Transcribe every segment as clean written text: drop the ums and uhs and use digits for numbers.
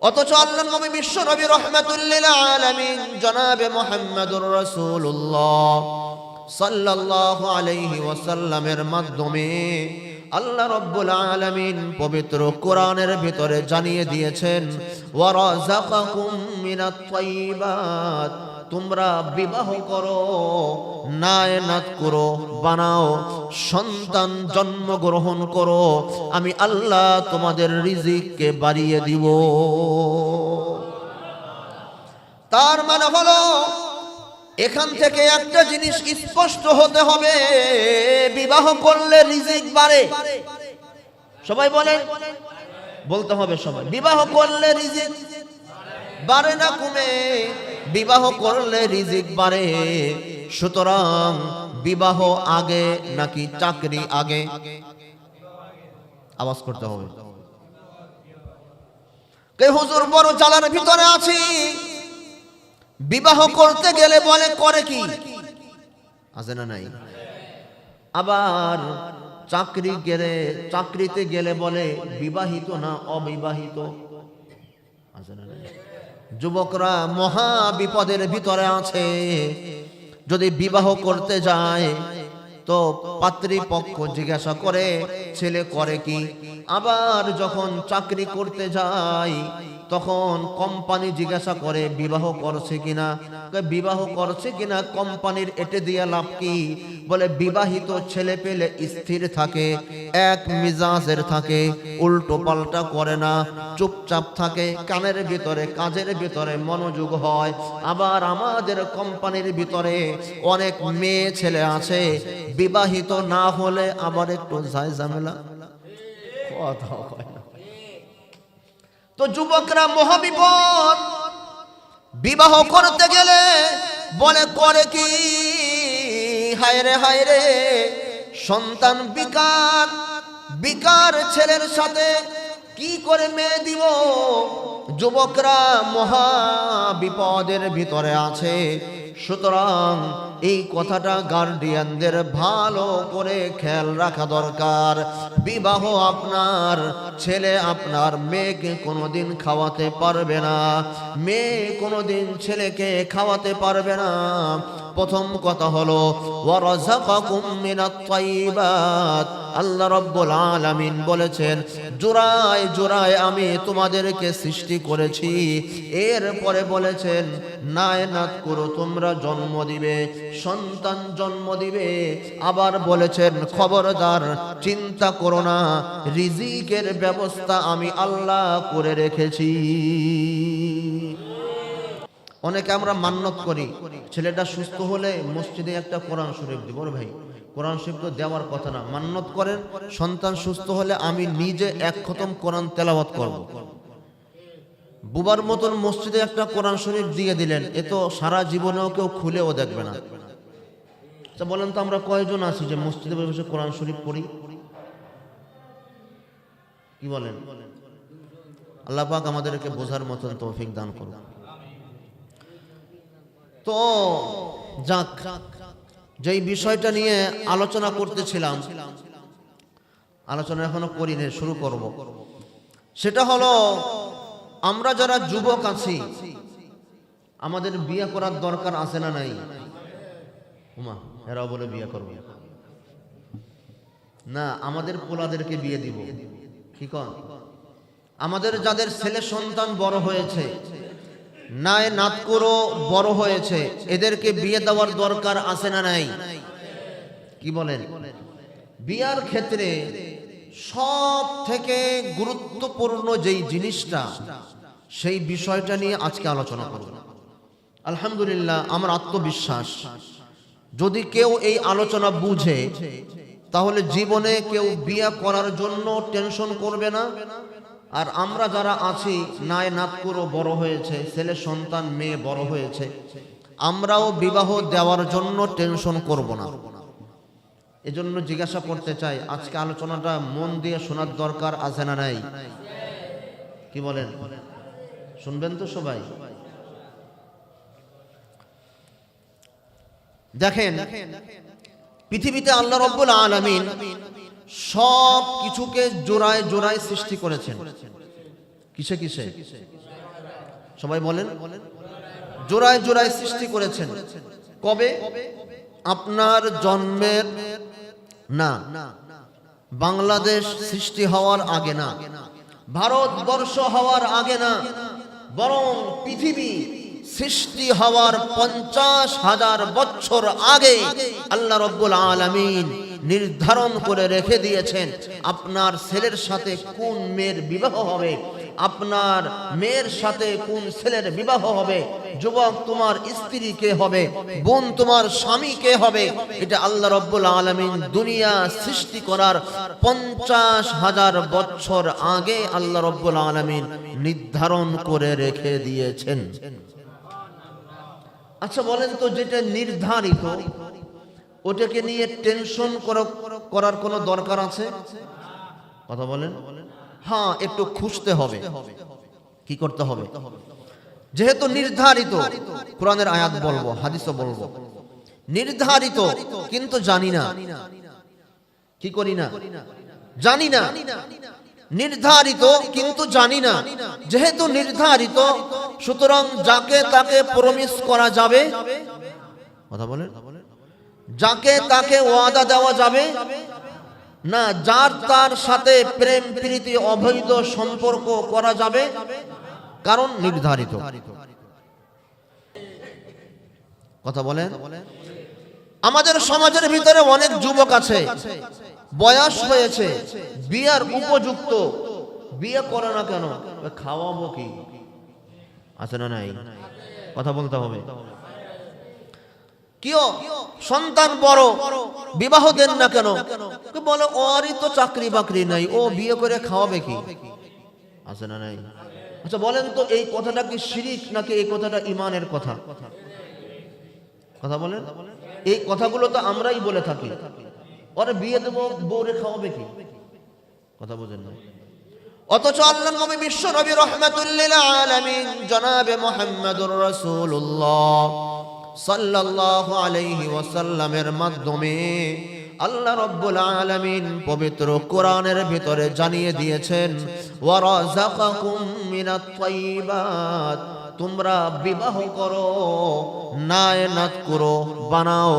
অথচ আল্লাহর নবী বিশ্ব নবী রাহমাতুল লিল আলামিন জনাবে মুহাম্মদুর রাসূলুল্লাহ সাল্লাল্লাহু আলাইহি ওয়াসাল্লামের মাধ্যমে আল্লাহ রাব্বুল আলামিন পবিত্র কোরআনের ভিতরে জানিয়ে দিয়েছেন ওয়া রাযাকাকুম মিনাত তাইয়্যিবাত, তোমরা বিবাহ করো, নায়নাত করো, বানাও, সন্তান জন্মগ্রহণ করো, আমি আল্লাহ তোমাদের রিজিককে বাড়িয়ে দিব। তার মানে হলো এখান থেকে একটা জিনিস স্পষ্ট হতে হবে, বিবাহ করলে রিজিক বাড়ে। সবাই বলেন, বলতে হবে সবাই, বিবাহ করলে রিজিক বাড়ে না কমে? বিবাহ করলে রিজিক বাড়ে। সুতরাং বিবাহ আগে নাকি চাকরি আগে? আওয়াজ করতে হবে। কে হুজুর বড় জ্বালার ভিতরে আছি, বিবাহ করতে গেলে বলে করে কি আছে না নাই? আবার চাকরিতে গেলে বলে বিবাহিত না অবিবাহিত আছে না নাই? যুবকরা মহা বিপদের ভিতরে আছে। যদি বিবাহ করতে যায় তো পাত্রীপক্ষ জিজ্ঞাসা করে ছেলে করে কি। আবার যখন চাকরি করতে যায় তখন কোম্পানি জিজ্ঞাসা করে বিবাহ করছে কিনা। বিবাহ করছে কিনা কোম্পানির এটে দিয়া লাভ কি? বলে বিবাহিত ছেলে পেলে স্থির থাকে, এক মিজাজের থাকে, উল্টো পাল্টা করে না, চুপচাপ থাকে, কানের ভিতরে কাজের ভিতরে মনোযোগ হয়। আবার আমাদের কোম্পানির ভিতরে অনেক মেয়ে ছেলে আছে, বিবাহিত না হলে আবার একটু যায় ঝামেলা, কথা হয় না। তো যুবকরা মহাবিপদ, বিবাহ করতে গেলে বলে করে কি? হায়রে হায়রে, সন্তান বিকার ছেলের সাথে কি করে মেয়ে দিব? যুবকরা মহা বিপদের ভিতরে আছে। সুতরাং এই কথাটা গার্ডিয়ানদের ভালো করে খেয়াল রাখা দরকার। বিবাহ আপনার, ছেলে আপনার মেয়েকে কোনোদিন খাওয়াতে পারবে না, মেয়ে কোনোদিন ছেলেকে খাওয়াতে পারবে না। প্রথম কথা হলো ওয়ারাযাকাকুম মিনাত তাইয়্যিবাত, আল্লাহ রাব্বুল আলামিন বলেছেন জোড়ায় জোড়ায় আমি তোমাদেরকে সৃষ্টি করেছি। এরপরে বলেছেন নায়নাত করো, তোমরা জন্ম দিবে, সন্তান জন্ম দিবে। আবার বলেছেন খবরদার চিন্তা করো না, রিজিকের ব্যবস্থা আমি আল্লাহ করে রেখেছি। অনেকে আমরা মান্যত করি ছেলেটা সুস্থ হলে মসজিদে একটা কোরআন শরীফ দিব। ভাই কোরআন শরীফ তো দেওয়ার কথা না, মান্যত করেন সন্তান সুস্থ হলে আমি নিজে এক খতম কোরআন তেলাওয়াত করব। বুবার মতন মসজিদে একটা কোরআন শরীফ দিয়ে দিলেন, এ তো সারা জীবনেও কেউ খুলেও দেখবে না। আচ্ছা বলেন তো আমরা কয়জন আছি যে মসজিদে বসে কোরআন শরীফ পড়ি? কি বলেন? আল্লাহ পাক আমাদেরকে বোঝার মতন তৌফিক দান করুন। তো যাক, যেই বিষয়টা নিয়ে আলোচনা করতেছিলাম, আলোচনা এখনো করিনি, শুরু করব। সেটা হলো আমরা যারা যুবক আছি আমাদের বিয়ে করার দরকার আছে না নাই? উমা এরাও বলে বিয়ে করবে না, আমাদের পোলাদেরকে বিয়ে দিব। কি কন? আমাদের যাদের ছেলে সন্তান বড় হয়েছে, নাত করো বড় হয়েছে, এদেরকে বিয়ে দেওয়ার দরকার আছে না নাই? কি বলেন? বিয়ার ক্ষেত্রে সব থেকে গুরুত্বপূর্ণ যেই জিনিসটা, সেই বিষয়টা নিয়ে আজকে আলোচনা করব। আলহামদুলিল্লাহ, আমার আত্মবিশ্বাস যদি কেউ এই আলোচনা বুঝে তাহলে জীবনে কেউ বিয়ে করার জন্য টেনশন করবে না। আর আমরা যারা আছি নাত করো বড় হয়েছে, ছেলে সন্তান মেয়ে বড় হয়েছে, আমরাও বিবাহ দেওয়ার জন্য টেনশন করব না। এজন্য জিজ্ঞাসা করতে চাই, আজকে আলোচনাটা মন দিয়ে শোনার দরকার আছে না নাই? কি বলেন? শুনবেন তো সবাই? দেখেন, পৃথিবীতে আল্লাহ রাব্বুল আলামিন সব কিছুকে জোড়ায় জোড়ায় সৃষ্টি করেছেন। কিসে কিসে? সবাই বলেন, জোড়ায় জোড়ায় সৃষ্টি করেছেন। কবে? আপনার জন্মের না, বাংলাদেশ সৃষ্টি হওয়ার আগে না, ভারতবর্ষ হওয়ার আগে না, বরং পৃথিবী সৃষ্টি হওয়ার 50,000 বছর আগে আল্লাহ রাব্বুল আলামিন নির্ধারণ করে রেখে দিয়েছেন আপনার ছেলের সাথে কোন মেয়ের বিবাহ হবে, আপনার মেয়ের সাথে কোন ছেলের বিবাহ হবে, যুবক তোমার স্ত্রী কে হবে, বোন তোমার স্বামী কে হবে। এটা আল্লাহ রাব্বুল আলামিন দুনিয়া সৃষ্টি করার 50,000 বছর আগে আল্লাহ রাব্বুল আলামিন নির্ধারণ করে রেখে দিয়েছেন। আচ্ছা বলেন তো, যেটা নির্ধারিত ওটাকে নিয়ে টেনশন করার কোনো দরকার আছে? কথা বলেন। হ্যাঁ, একটু খুঁজতে হবে। কি করতে হবে? যেহেতু নির্ধারিত, কোরআনের আয়াত বলবো, হাদিসও বলবো, নির্ধারিত কিন্তু জানি না, কি করি না, জানি না। নির্ধারিত কিন্তু জানি না, যেহেতু নির্ধারিত সুতরাং যাকে তাকে প্রমিস করা যাবে। কথা বলেন। যাকে তাকে ওয়াদা দেওয়া যাবে না, যার তার সাথে প্রেম প্রীতি অবৈধ সম্পর্ক করা যাবে, কারণ নির্ধারিত। কথা বলেন। আমাদের সমাজের ভিতরে অনেক যুবক আছে, বয়স হয়েছে, বিয়ের উপযুক্ত, বিয়ে করে না কেন, খাওয়াবো কি, আছে না নাই? কথা বলতে হবে। কিও সন্তান বড়, বিবাহ দেন না কেন, বলে ওরই তো চাকরি বাকরি নাই, ও বিয়ে করে খাওয়াবে কি, আছে না নাই? আচ্ছা বলেন তো, এই কথাটা কি শিরিক নাকি এই কথাটা ইমানের কথা? কথা বলেন। এই কথাগুলো তো আমরাই বলে থাকি, ওরে বিয়ে দেবো, বউরে খাওয়াবে কি, কথা বোঝেন না। অথচ আল্লাহর নবী বিশ্ব নবী রাহমাতুল লিল আলামিন জনাবে মুহাম্মদুর রাসূলুল্লাহ সাল্লাল্লাহু আলাইহি ওয়াসাল্লামের মাধ্যমে আল্লাহ রাব্বুল আলামিন পবিত্র কোরআনের ভিতরে জানিয়ে দিয়েছেন, ওয়া রাযাকাকুম মিনাত তাইয়্যিবাত, তোমরা বিবাহ করো, নায়নাত করো, বানাও,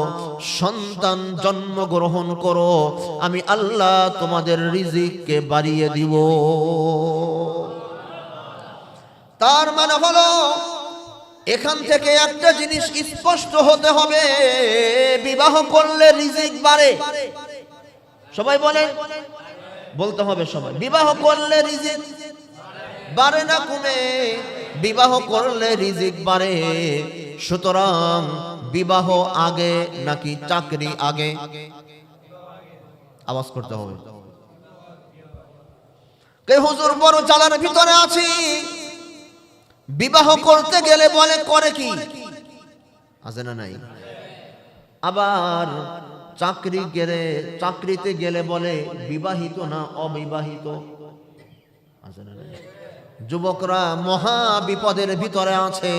সন্তান জন্মগ্রহণ করো, আমি আল্লাহ তোমাদের রিজিককে বাড়িয়ে দিব। তার মানে হলো এখান থেকে একটা জিনিস স্পষ্ট হতে হবে, বিবাহ করলে রিজিক বাড়ে। সবাই বলেন, বলতে হবে সবাই, বিবাহ করলে রিজিক বাড়ে না কমে? বিবাহ করলে রিজিক বাড়ে। সুতরাং বিবাহ আগে নাকি চাকরি আগে? আওয়াজ করতে হবে। কে হুজুর বড় জ্বালার ভিতরে আছি, বিবাহ করতে গেলে বলে করে কি, আছে না নাই? আবার চাকরিতে গেলে বলে বিবাহিত না অবিবাহিত, আছে না নাই? যুবকরা মহা বিপদের ভিতরে আছে।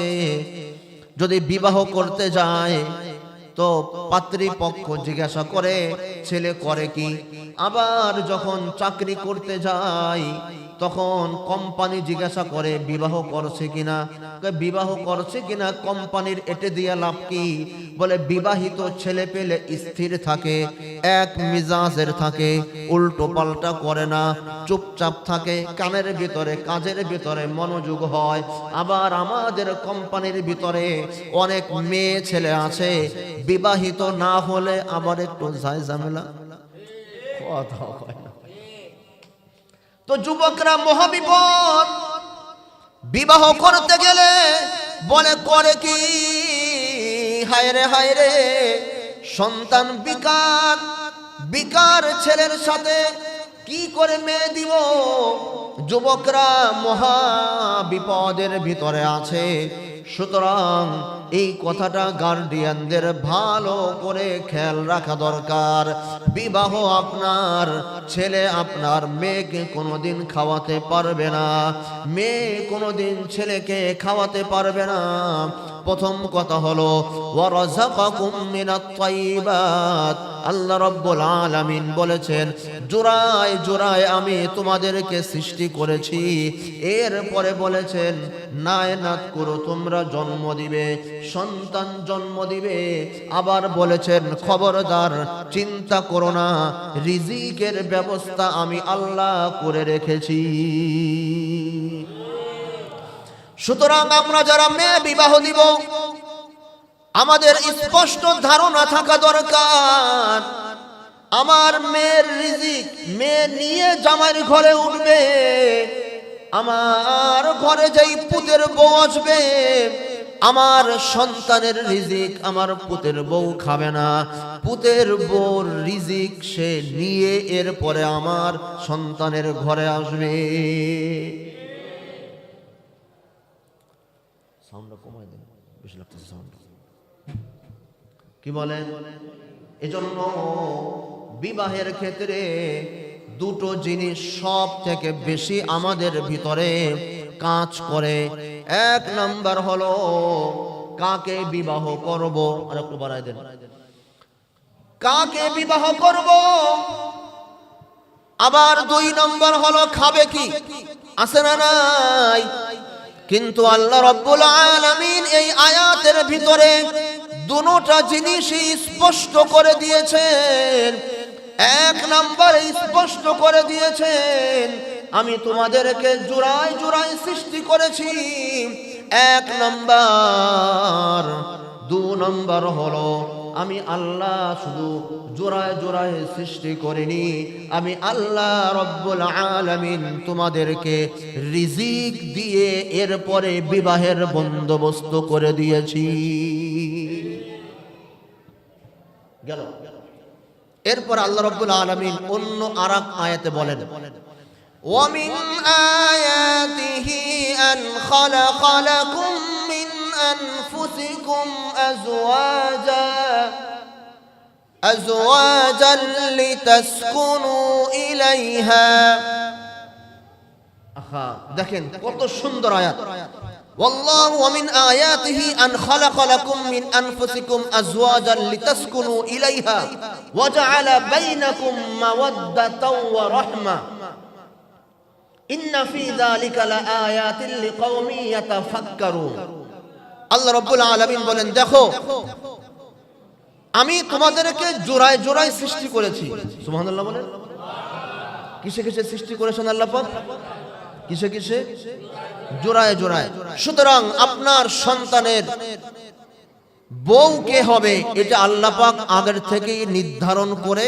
যদি বিবাহ করতে যায় তো পাত্রীপক্ষ জিজ্ঞাসা করে ছেলে করে কি। আবার যখন চাকরি করতে যায় তখন কোম্পানি জিজ্ঞাসা করে বিবাহ করছে কিনা। বিবাহ করছে কিনা কোম্পানির এটে দিয়া লাভ কি? বলে বিবাহিত ছেলে পেলে স্থির থাকে, এক মিজাজের থাকে, উল্টো পাল্টা করে না, চুপচাপ থাকে, কানের ভিতরে কাজের ভিতরে মনোযোগ হয়। আবার আমাদের কোম্পানির ভিতরে অনেক মেয়ে ছেলে আছে, বিবাহিত না হলে আবার একটু যায় ঝামেলা, কথা হয় না। তো যুবকরা মহাবিপদ, বিবাহ করতে গেলে বলে করে কি, হায়রে হায়রে, সন্তান বিকার ছেলের সাথে কি করে মেয়ে দিব। যুবকরা মহা বিপদের ভিতরে আছে। সুতরাং এই কথাটা গার্ডিয়ানদের ভালো করে খেয়াল রাখা দরকার। বিবাহ আপনার ছেলে আপনার মেয়েকে কোনোদিন খাওয়াতে পারবে না, মেয়ে কোনোদিন ছেলেকে খাওয়াতে পারবে না। প্রথম কথা হলো ওয়ারাযাকাকুম মিনাত তাইয়্যিবাত, আল্লাহ রাব্বুল আলামিন বলেছেন জোড়ায় জোড়ায় আমি তোমাদেরকে সৃষ্টি করেছি। এরপরে বলেছেন নায়নাত করো, তোমরা জন্ম দিবে, সন্তান জন্ম দিবে। আবার বলেছেন খবরদার চিন্তা করো না, রিজিকের ব্যবস্থা আমি আল্লাহ করে রেখেছি। সুতরাং আমরা যারা মেয়ে বিবাহ দিব, আমাদের স্পষ্ট ধারণা থাকা দরকার আমার মেয়ের রিজিক মেয়ে নিয়ে জামাইয়ের ঘরে উঠবে, আমার ঘরে যেই পুতের বউ আসবে আমার সন্তানের রিজিক আমার পুতের বউ খাবে না, পুতের বউর রিজিক সে নিয়ে এরপরে আমার সন্তানের ঘরে আসবে। সাউন্ডটা কমাই দেন, বেশি লাগতেছে সাউন্ড। কি বলেন? এজন্য বিবাহের ক্ষেত্রে দুটো জিনিস সব থেকে বেশি আমাদের ভিতরে কাজ করে। এক নাম্বার হলো কাকে বিবাহ করব, আর একটু বাড়াই দেন, কাকে বিবাহ করব। আবার দুই নম্বর হলো খাবে কি, আছে না নাই? কিন্তু আল্লাহ রাব্বুল আলামিন এই আয়াতের ভিতরে দুটোটা জিনিসই স্পষ্ট করে দিয়েছেন। এক নম্বরে স্পষ্ট করে দিয়েছেন আমি তোমাদেরকে জোড়ায় জোড়ায় সৃষ্টি করেছি, এক নম্বর। দুই নম্বর হলো আমি আল্লাহ শুধু জোড়ায় জোড়ায় সৃষ্টি করিনি, আমি আল্লাহ রব্বুল আলামিন তোমাদেরকে রিজিক দিয়ে এরপরে বিবাহের বন্দোবস্ত করে দিয়েছি। গেল। এরপর আল্লাহ রব্বুল আলামিন অন্য আরেক আয়াতে বলেন وَمِنْ آيَاتِهِ أَنْ خَلَقَ لَكُمْ مِنْ أَنْفُسِكُمْ أَزْوَاجًا لِتَسْكُنُوا إِلَيْهَا। আহা, দেখেন কত সুন্দর আয়াত। والله ومن آياته أن خلق لكم من أنفسكم أزواجا لتسكنوا إليها وجعل بينكم مودة ورحمة إن في ذلك لآيات لقوم يتفكرون। আল্লাহ রাব্বুল আলামিন বলেন দেখো আমি তোমাদেরকে জোড়ায় জোড়ায় সৃষ্টি করেছি। সুবহানাল্লাহ বলেন। কিসে কিসে সৃষ্টি করেছেন আল্লাহ পাক? কিসে কিসে? জোড়ায় জোড়ায়। সুতরাং আপনার সন্তানের বউ কে হবে এটা আল্লাহ পাক আগের থেকেই নির্ধারণ করে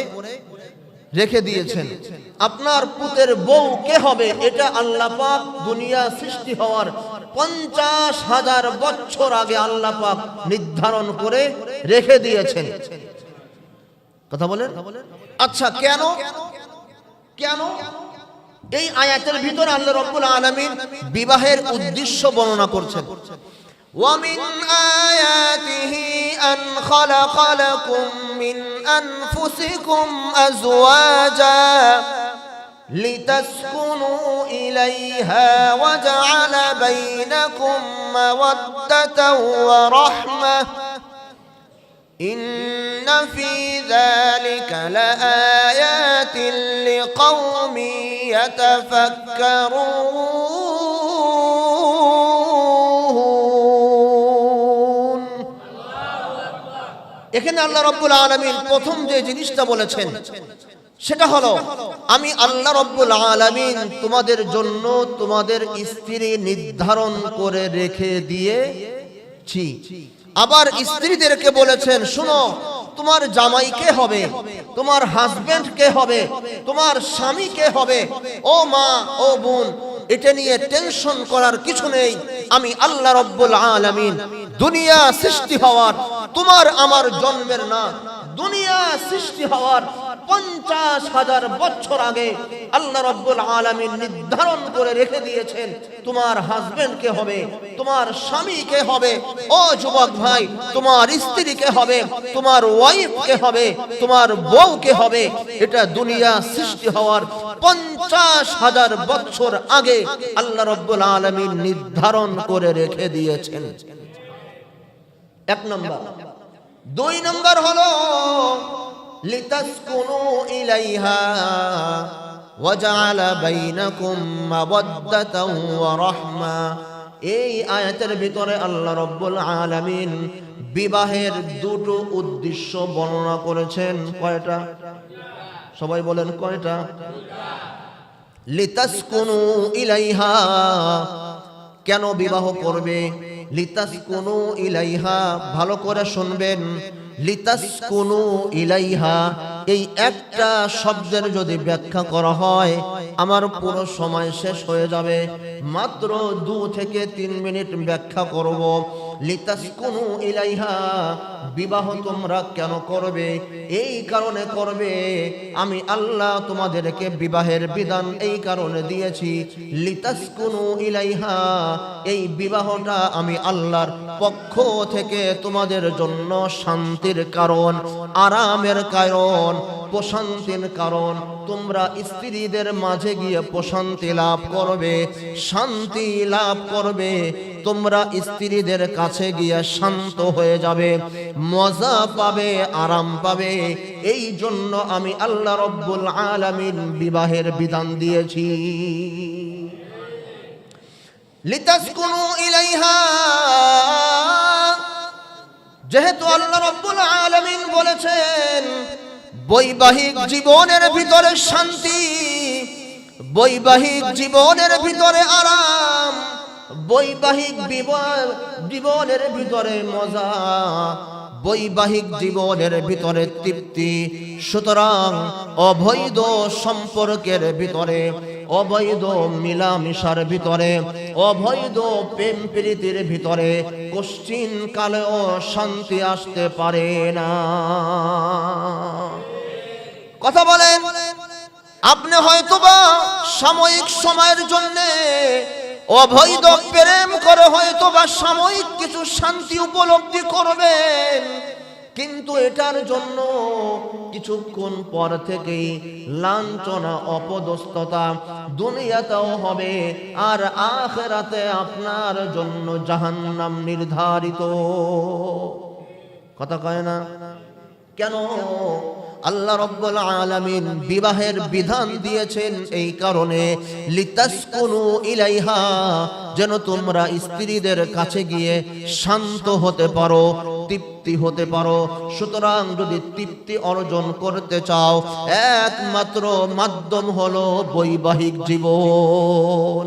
রেখে দিয়েছেন। আপনার পুতের বউ কে হবে এটা আল্লাহ পাক দুনিয়া সৃষ্টি হওয়ার 50,000 বছর আগে আল্লাহ পাক নির্ধারণ করে রেখে দিয়েছেন। কথা বলেন। আচ্ছা কেন কেন এই আয়াতের ভিতরে আল্লাহ রাব্বুল আলামিন বিবাহের উদ্দেশ্য বর্ণনা করছেন। وَمِنْ آيَاتِهِ أَنْ خَلَقَ لَكُمْ مِنْ أَنْفُسِكُمْ أَزْوَاجًا لِتَسْكُنُوا إِلَيْهَا وَجَعَلَ بَيْنَكُمْ مَوَدَّةً وَرَحْمَةً إِنَّ فِي ذَلِكَ لَآيَاتٍ لِقَوْمٍ يَتَفَكَّرُونَ। এখানে আল্লাহ রাব্বুল আলামিন প্রথম যে জিনিসটা বলেছেন সেটা হলো আমি আল্লাহ রাব্বুল আলামিন তোমাদের জন্য তোমাদের স্ত্রী নির্ধারণ করে রেখে দিয়েছি। আবার স্ত্রীদেরকে বলেছেন শুনো তোমার জামাই কে হবে, তোমার হাজবেন্ড কে হবে, তোমার স্বামী কে হবে। ও মা ও বোন এটা নিয়ে টেনশন করার কিছু নেই। আমি আল্লাহ রাব্বুল আলামিন দুনিয়া সৃষ্টি হওয়ার তোমার আমার জন্মের না, দুনিয়া সৃষ্টি হওয়ার 50,000 বছর আগে আল্লাহ রাব্বুল আলামিন নির্ধারণ করে রেখে দিয়েছেন তোমার হাজবেন্ড কে হবে, তোমার স্বামী কে হবে। ও যুবক ভাই, তোমার স্ত্রী কে হবে, তোমার ওয়াইফ কে হবে, তোমার বউ কে হবে। এটা দুনিয়া সৃষ্টি হওয়ার 50,000 বছর আগে আল্লাহ রাব্বুল আলামিন নির্ধারণ করে রেখে দিয়েছেন। এক নম্বর। দুই নম্বর হলো লিতাসকুনু ইলাইহা ওয়া জাআলা বাইনাকুম মাওয়াদ্দাতাও ওয়া রাহমা। এই আয়াতের ভিতরে আল্লাহ রাব্বুল আলামিন বিবাহের দুটো উদ্দেশ্য বর্ণনা করেছেন। কয়টা? সবাই বলেন কয়টা? লিতাসকুনু ইলাইহা, কেন বিবাহ করবে? লিতাসকুনু ইলাইহা, ভালো করে শুনবেন। লিতাসকুনু ইলাইহা, এই একটা শব্দের যদি ব্যাখ্যা করা হয় আমার পুরো সময় শেষ হয়ে যাবে। মাত্র 2 থেকে 3 মিনিট ব্যাখ্যা করব। লিতাসকুনু ইলাইহা, বিবাহ তোমরা কেন করবে? এই কারণে করবে, আমি আল্লাহ তোমাদেরকে বিবাহের বিধান এই কারণে দিয়েছি। লিতাসকুনু ইলাইহা, এই বিবাহটা আমি আল্লাহর পক্ষ থেকে তোমাদের জন্য শান্তির কারণ, আরামের কারণ, প্রশান্তির কারণ। তোমরা স্ত্রীদের মাঝে গিয়ে প্রশান্তি লাভ করবে, শান্তি লাভ করবে। তোমরা স্ত্রীদের কাছে গিয়ে শান্ত হয়ে যাবে, মজা পাবে, আরাম পাবে। এই জন্য আমি আল্লাহ রাব্বুল আলামিন বিবাহের বিধান দিয়েছি। লিতাসকুনু ইলাইহা, যেহেতু আল্লাহ রাব্বুল আলামিন বলেছেন বৈবাহিক জীবনের ভিতরে শান্তি, বৈবাহিক জীবনের ভিতরে আরাম, বৈবাহিক জীবনের ভিতরে মজা, বৈবাহিক জীবনের ভিতরে তৃপ্তি। সুতরাং অবৈধ সম্পর্কের ভিতরে, অবৈধ মিলামিশার ভিতরে, অবৈধ প্রেম প্রীতির ভিতরে কোশ্চিন কালেও শান্তি আসতে পারে না। কথা বলেন। আপনি হয়তোবা সাময়িক সময়ের জন্য অবৈধ প্রেম করে হয়তোবা সাময়িক কিছু শান্তি উপলব্ধি করবেন, কিন্তু এটার জন্য কিছুক্ষণ পর থেকেই লাঞ্ছনা, অপদস্থতা দুনিয়াতেও হবে, আর আখিরাতে আপনার জন্য জাহান্নাম নির্ধারিত। কথা কয় না কেন? আল্লাহ রাব্বুল আলামিন বিবাহের বিধান দিয়েছেন এই কারণে, লিতাসকুনু ইলাইহা, যেন তোমরা স্ত্রীদের কাছে গিয়ে শান্ত হতে পারো, তৃপ্তি হতে পারো। সুতরাং যদি তৃপ্তি অর্জন করতে চাও, একমাত্র মাধ্যম হলো বৈবাহিক জীবন।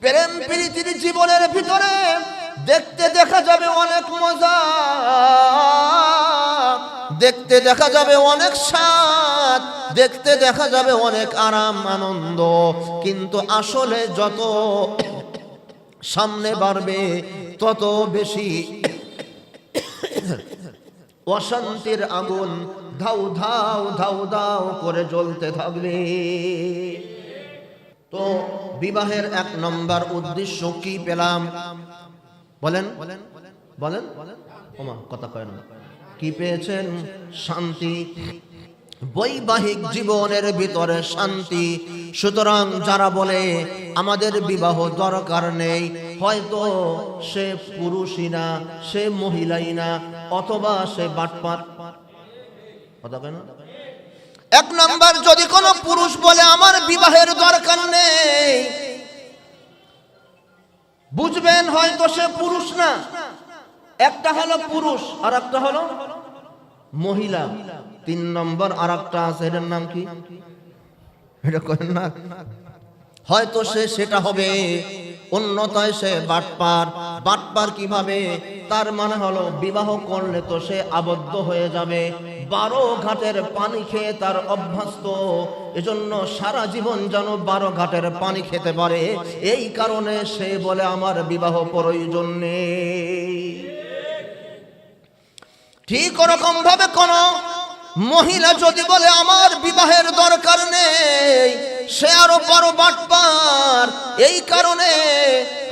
প্রেম প্রীতির জীবনের ভিতরে দেখতে দেখা যাবে অনেক মজা, দেখতে দেখা যাবে অনেক স্বাদ, দেখতে দেখা যাবে অনেক আরাম আনন্দ, কিন্তু আসলে যত সামনে বাড়বে তত বেশি অশান্তির আগুন ধাউ ধাউ ধাউ ধাউ করে জ্বলতে থাকবে। তো বিবাহের 1 নম্বর উদ্দেশ্য কি পেলাম? বলেন বলেন। ওমা কথা কয় না। কি পেয়েছেন? শান্তি, বৈবাহিক জীবনের ভিতরে শান্তি। সুতরাং যারা বলে আমাদের বিবাহ দরকার নেই, হয়তো সে পুরুষই না, সে মহিলাই না, অথবা সে বাটপার। কথা কয় না। 1 নম্বর, যদি কোনো পুরুষ বলে আমার বিবাহের দরকার নেই, বুঝবেন হয়তো সে পুরুষ না। একটা হলো পুরুষ আর একটা হলো মহিলা। 3 নম্বর আর একটা আছে, এটার নাম কি? এটা করেন না। হয়তো সে সেটা হবে, অন্যথায় সে বাটপার। বাটপার কিভাবে? তার মানে হলো বিবাহ করলে তো সে আবদ্ধ হয়ে যাবে, 12 ঘাটের পানি খেয়ে তার অভ্যস্ত, এজন্য সারা জীবন যেন 12 ঘাটের পানি খেতে পারে। এই কারণে সে বলে আমার বিবাহ প্রয়োজন নেই। ঠিক ওরকম ভাবে কোন মহিলা যদি বলে আমার বিবাহের দরকার নেই, সে আরো বড় বাটপার। এই কারণে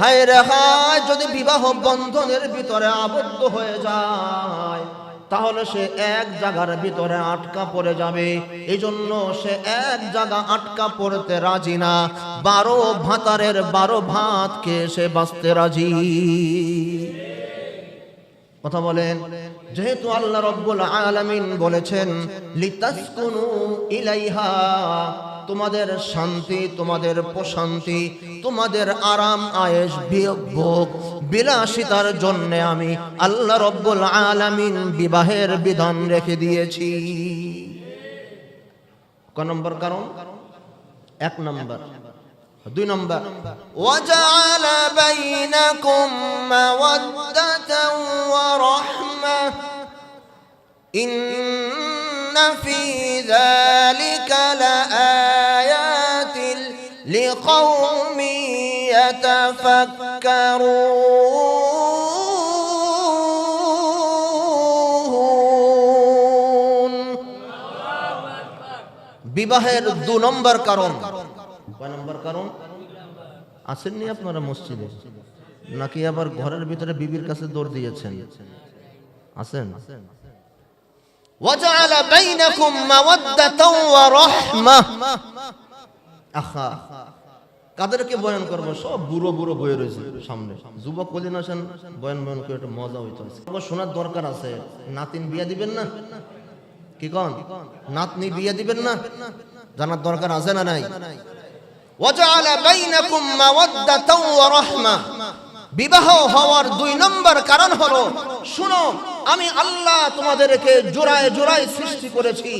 হায় রে হায়, যদি বিবাহ বন্ধনের ভিতরে আবদ্ধ হয়ে যায় তাহলে সে এক জায়গার ভিতরে আটকা পড়ে যাবে। এই জন্য সে এক জায়গা আটকা পড়তে রাজি না, 12 ভাতারের 12 ভাতকে সে বাঁচতে রাজি। কথা বলেন। যেহেতু আল্লাহ রাব্বুল আলামিন বলেছেন লিতাসকুনু ইলাইহা, তোমাদের শান্তি, তোমাদের প্রশান্তি, তোমাদের আরাম আয়েশ ভোগ বিলাসিতার জন্য আমি আল্লাহ রাব্বুল আলামিন বিবাহের বিধান রেখে দিয়েছি। কয় নম্বর কারণ? 1 নম্বর। 2 নম্বর, ওয়াজআলা বাইনাকুম মাওয়াদ্দাতান ওয়া রাহমাহ ইন্না ফি যালিকা লাআয়াতিন লিকাওমিন ইয়াতাফাক্কারুন। বিবাহের 2 নম্বর কারণ। কয় নম্বর কারণ? আসেননি আপনারা মসজিদে, নাকি আবার ঘরের ভিতরে বিবির কাছে দৌড় দিয়েছেন? আসেন। ওয়াজআলা বাইনাকুম মাওয়াদ্দাতান ওয়া রাহমাহ। আহা, কাদেরকে বয়ান করব? সব বুড়ো বুড়ো বয়ে রয়েছে সামনে। যুবক কদিন আসেন, বয়ান করে একটা মজা হইতো। শোনার দরকার আছে। নাতিন বিয়া দিবেন না? কি কন? নাতনি বিয়া দিবেন না? জানার দরকার আছে না নাই? ওয়াজআলা বাইনাকুম মাওয়াদ্দাতান ওয়া রাহমাহ। বিবাহ হওয়ার 2 নম্বর কারণ হলো, শুনো, আমি আল্লাহ তোমাদেরকে জোড়ায় জোড়ায় সৃষ্টি করেছি।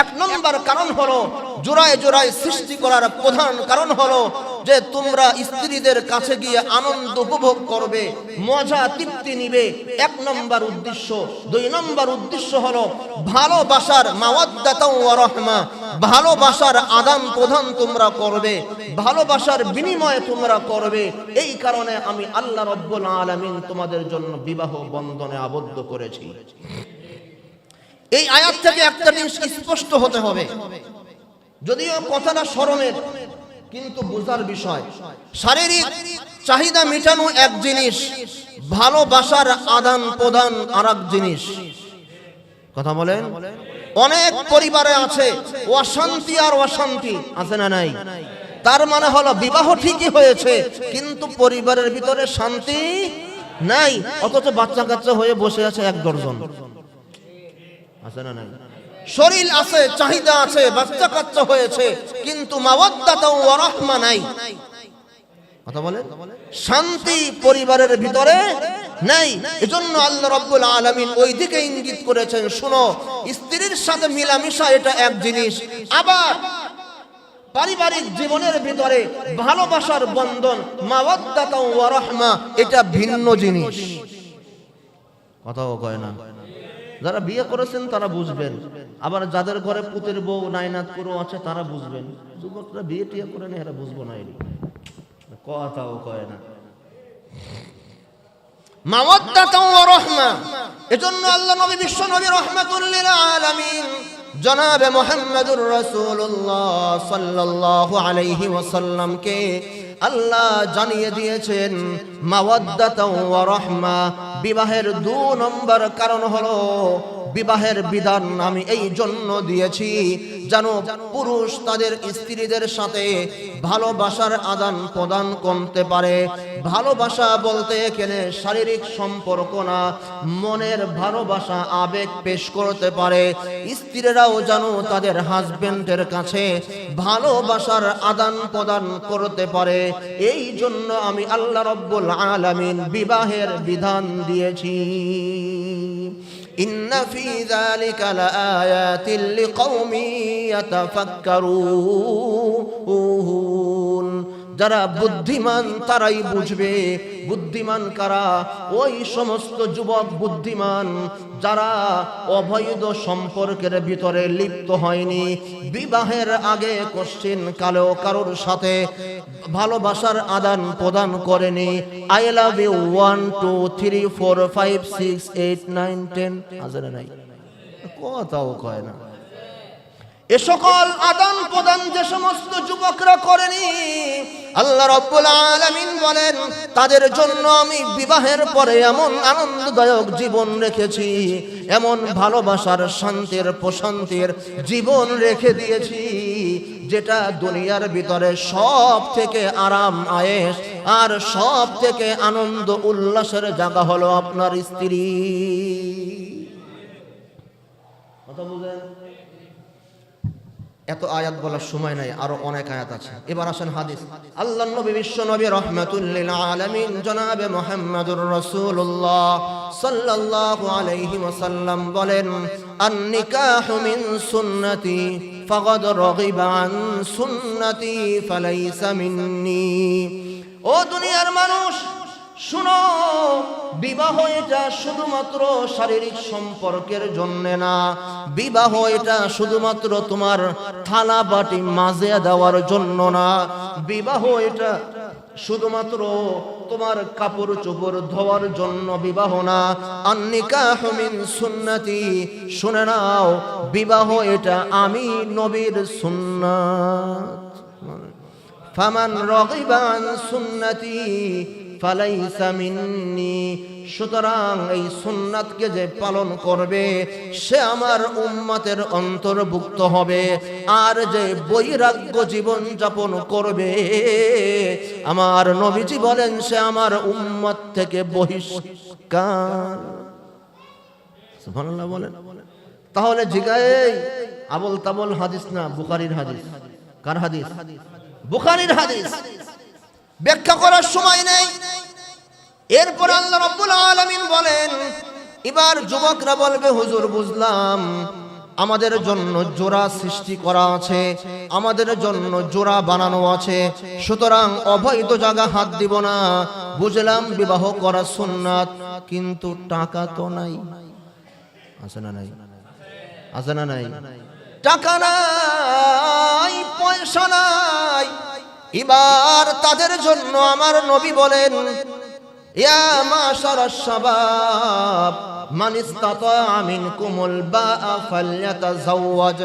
1 নম্বর কারণ হলো, জোড়ায় জোড়ায় সৃষ্টি করার প্রধান কারণ হলো যে তোমরা স্ত্রীদের কাছে গিয়ে আনন্দ উপভোগ করবে, মজা তৃপ্তি নিবে। 1 নম্বর উদ্দেশ্য। 2 নম্বর উদ্দেশ্য হলো ভালোবাসার মাওয়াদ্দাতান ওয়া রাহমা, ভালোবাসার আদান প্রদান তোমরা করবে, ভালোবাসার বিনিময় তোমরা করবে। এই কারণে আমি আল্লাহ রাব্বুল আলামিন তোমাদের জন্য বিবাহ বন্ধনে আবদ্ধ করেছি। এই আয়াত থেকে একটা জিনিস স্পষ্ট হতে হবে, যদিও কথাটা শরমের, কিন্তু বোঝার বিষয়। শারীরিক চাহিদা মেটানো এক জিনিস, ভালোবাসার আদান প্রদান আরেক জিনিস। কথা বলেন। অনেক পরিবারে আছে অশান্তি আর অশান্তি, আছে না নাই? তার মানে হলো বিবাহ ঠিকই হয়েছে কিন্তু পরিবারের ভিতরে শান্তি নাই, অথচ বাচ্চা কাচ্চা হয়ে বসে আছে 1 ডজন, আছে না নাই? শরীর আছে, চাহিদা আছে, বাচ্চা কাচ্চা হয়েছে, কিন্তু মাওয়াদ্দাতান ওয়া রাহমা নাই। কথা বলে, শান্তি পরিবারের ভিতরে নাই। এজন্য আল্লাহ রাব্বুল আলামিন ওই দিকে ইঙ্গিত করেছেন, শুনো, স্ত্রীর সাথে মিলামিশা এটা এক জিনিস, আবার পারিবারিক জীবনের ভিতরে ভালোবাসার বন্ধন মাওয়াদ্দাতান ওয়া রাহমা এটা ভিন্ন জিনিস। কথাও কয় না। যারা বিয়ে করেছেন তারা বুঝবেন, আবার যাদের ঘরে পুতের বউ নাইনাত করে আছে তারা বুঝবেন। যুবকরা বিয়ে টিয়ে করে না, এরা বুঝবো না। এর কথাও কয় না। মাওয়াদ্দাতান ওয়া রাহমা, এজন্য আল্লাহ নবী বিশ্ব নবী রাহমাতুল লিল আলামিন জনাবে মুহাম্মদুর রাসূলুল্লাহ সাল্লাল্লাহু আলাইহি ওয়াসাল্লামকে আল্লাহ জানিয়ে দিয়েছেন মাওয়াদ্দাতান ওয়া রাহমা। বিবাহের 2 নম্বর কারণ হলো, বিবাহের বিধান আমি এই জন্য দিয়েছি যেন পুরুষ তাদের স্ত্রীদের সাথে ভালোবাসার আদান প্রদান করতে পারে। ভালোবাসা বলতে এখানে শারীরিক সম্পর্ক না, মনের ভালোবাসা, আবেগ পেশ করতে পারে। স্ত্রীরাও যেন তাদের হাজবেন্ডের কাছে ভালোবাসার আদান প্রদান করতে পারে। এই জন্য আমি আল্লাহ রাব্বুল আলামিন বিবাহের বিধান দিয়েছি। ইন্না ফি যালিকা লাআয়াতিন লিকাওমিন ইয়াতাফাক্কারুন। যারা বুদ্ধিমান তারাই বুঝবে। বুদ্ধিমান কারা? ওই সমস্ত যুবক বুদ্ধিমান যারা অবৈধ সম্পর্কের ভিতরে লিপ্ত হয়নি, বিবাহের আগে কোশ্চিন কালেও কারোর সাথে ভালোবাসার আদান প্রদান করেনি। আই লাভ ইউ 1 2 3 4 5 6 8 9 10, আছে না নাই? কথাও কয় না। এ সকল আদান প্রদান যে সমস্ত যুবকরা করেনি, আল্লাহ রাব্বুল আলামিন বলেন তাদের জন্য আমি বিবাহের পরে এমন আনন্দদায়ক জীবন রেখেছি, এমন ভালোবাসার শান্তির প্রশান্তির জীবন রেখে দিয়েছি, যেটা দুনিয়ার ভিতরে সব থেকে আরাম আয়েশ আর সব থেকে আনন্দ উল্লাসের জায়গা হলো আপনার স্ত্রী। কথা বুঝেন? এত আয়াত বলার সময় নাই, আরো অনেক আয়াত আছে। এবার আসেন হাদিস। আল্লাহর নবী বিশ্ব নবী রাহমাতুল লিল আলামিন জনাবে মুহাম্মদুর রাসূলুল্লাহ সাল্লাল্লাহু আলাইহি ওয়াসাল্লাম বলেন, আন নিকাহু মিন সুন্নতি ফাকাদ রাগিবা আন সুন্নতি ফালাইসা মিন্নি। ও দুনিয়ার মানুষ শুনো, বিবাহ এটা শুধুমাত্র শারীরিক সম্পর্কের জন্য না, বিবাহ এটা শুধুমাত্র তোমার থালা বাটি মাজে দেওয়ার জন্য না, বিবাহ এটা শুধুমাত্র তোমার কাপড় চোপড় ধোয়ার জন্য বিবাহ না। আন নিকাহু মিন সুন্নতি, শুনে নাও, বিবাহ এটা আমি নবীর সুন্নাত। ফামান রাগিবা আন সুন্নতি ফালাইসা মিন্নি। সুতরাং এই সুন্নাতকে যে পালন করবে সে আমার উম্মতের অন্তর্ভুক্ত হবে, আর যে বৈরাগ্য জীবন যাপন করবে আমার নবীজি বলেন সে আমার উম্মত থেকে বহিষ্কার। সুবহানাল্লাহ বলেন। তাহলে জিগায় আবল তাবল হাদিস না, বুখারীর হাদিস। কার হাদিস? বুখারীর হাদিস। ব্যাখ্যা করার সময় নেই। এরপর আল্লাহ রাব্বুল আলামিন বলেন, এবার যুবকরা বলবে হুজুর বুঝলাম, আমাদের জন্য জোড়া সৃষ্টি করা আছে, আমাদের জন্য জোড়া বানানো আছে, সুতরাং অবৈধ জায়গা হাত দিব না। বুঝলাম বিবাহ করা সুন্নাত, কিন্তু টাকা তো নাই। আছে না নাই? আছে না নাই? টাকা নাই, পয়সা নাই। এবার তাদের জন্য আমার নবী বলেন, ইয়া মাশারাশ শাবাব মান ইসতাতা মিনকুমুল বাআ ফালইয়াতাযাওয়াজ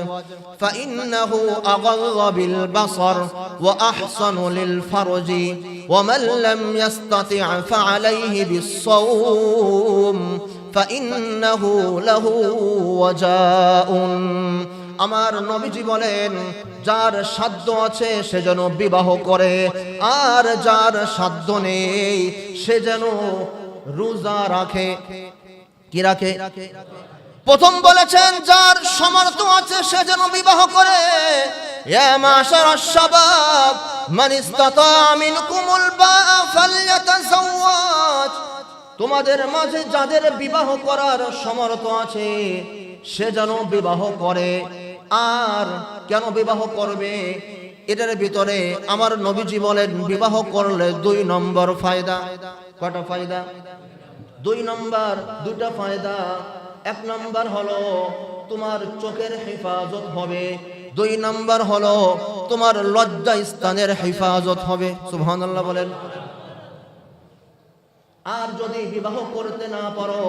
ফাইন্নাহু আগাযযু বিল বাসার ওয়া আহসানু লিল ফারজি ওয়া মান লাম ইসতাতি' ফাআলাইহি বিস-সাওম ফাইন্নাহু লাহু ওয়াজাউন। আমার নবীজি বলেন, যার সাধ্য আছে সে যেন বিবাহ করে, আর যার সাধ্য নেই সে যেন রোজা রাখে। কি রাখে? প্রথম বলেছেন যার সামর্থ্য আছে সে যেন বিবাহ করে। ইয়া মাশারাশ শাবাব মান ইসতাতা মিনকুমুল বাআ ফালইয়াতাযাওয়াজ। তোমাদের মাঝে যাদের বিবাহ করার সামর্থ্য আছে সে যেন বিবাহ করে। আর কেন বিবাহ করবে? এটার ভিতরে আমার নবীজি বলেন বিবাহ করলে 2 নম্বর ফায়দা। কয়টা ফায়দা? 2 নম্বর, 2টা ফায়দা। 1 নম্বর হলো তোমার চোখের হেফাজত হবে, 2 নম্বর হলো তোমার লজ্জা স্থানের হেফাজত হবে। সুবহানাল্লাহ বলেন। আর যদি বিবাহ করতে না পারো,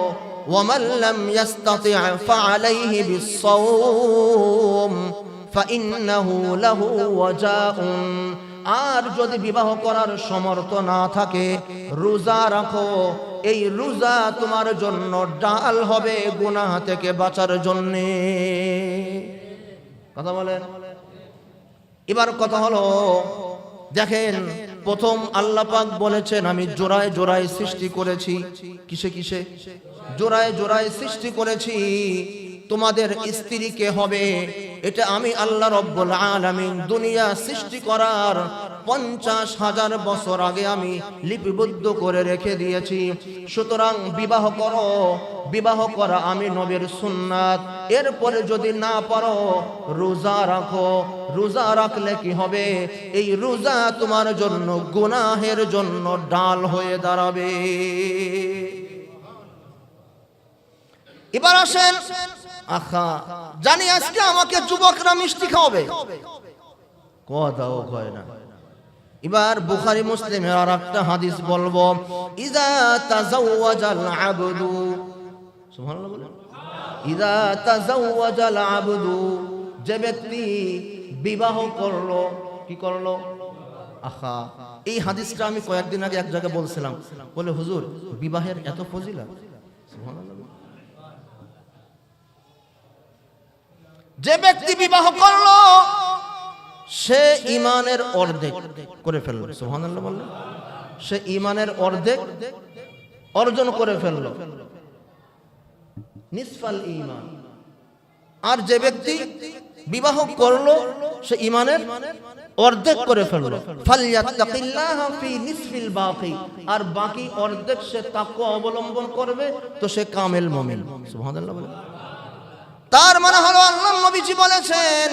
ওয়ামান লাম ইসতাতি' ফাআলাইহি বিস-সাওম ফাইন্নাহু লাহু ওয়াজাউন। আর যদি বিবাহ করার সামর্থ্য না থাকে, রোজা রাখো। এই রোজা তোমার জন্য ডাল হবে গুনাহ থেকে বাঁচার জন্য। কথা বলেন। এবার কথা হলো, দেখেন প্রথম আল্লাহ পাক বলেছেন আমি জোড়ায় জোড়ায় সৃষ্টি করেছি। কিসে কিসে? জোড়ায় জোড়ায় সৃষ্টি করেছি। তোমাদের স্ত্রী কে হবে এটা আমি আল্লাহ রাব্বুল আলামিন দুনিয়া সৃষ্টি করার 50,000 বছর আগে আমি লিপিবদ্ধ করে রেখে দিয়েছি। সুতরাং বিবাহ করো, বিবাহ করা আমি নবীর সুন্নাত। এরপরে যদি না পারো রোজা রাখো। রোজা রাখলে কি হবে? এই রোজা তোমার জন্য গুনাহের জন্য ডাল হয়ে দাঁড়াবে। এবার আসেন, আখা জানি আজকে আমাকে যুবকরা মিষ্টি খাওয়াবে, কথাও কয় না। এবার বুখারী মুসলিমের আর একটা হাদিস বলবো, ইযা তাযাওয়াজাল আবদু, সুবহানাল্লাহ বলেন, ইযা তাযাওয়াজাল আবদু, যে ব্যক্তি বিবাহ করলো, কি করলো? আহা, এই হাদিসটা আমি কয়েকদিন আগে এক জায়গায় বলছিলাম, বলে হুজুর বিবাহের এত ফজিলত। সুবহানাল্লাহ। যে ব্যক্তি বিবাহ করলো সে ঈমানের অর্ধেক করে ফেললো। সুবহানাল্লাহ বললেন। সে ঈমানের অর্ধেক অর্জন করে ফেললো, নিসফাল ঈমান। আর যে ব্যক্তি বিবাহ করলো সে ঈমানের অর্ধেক করে ফেললো। ফালইয়াত্তাকিল্লাহা ফি নিসফিল বাকি, আর বাকি অর্ধেক সে তাকওয়া অবলম্বন করবে, তো সে কামেল মুমিন। সুবহানাল্লাহ বলেন। তার মানে হলো আল্লাহর নবীজি বলেছেন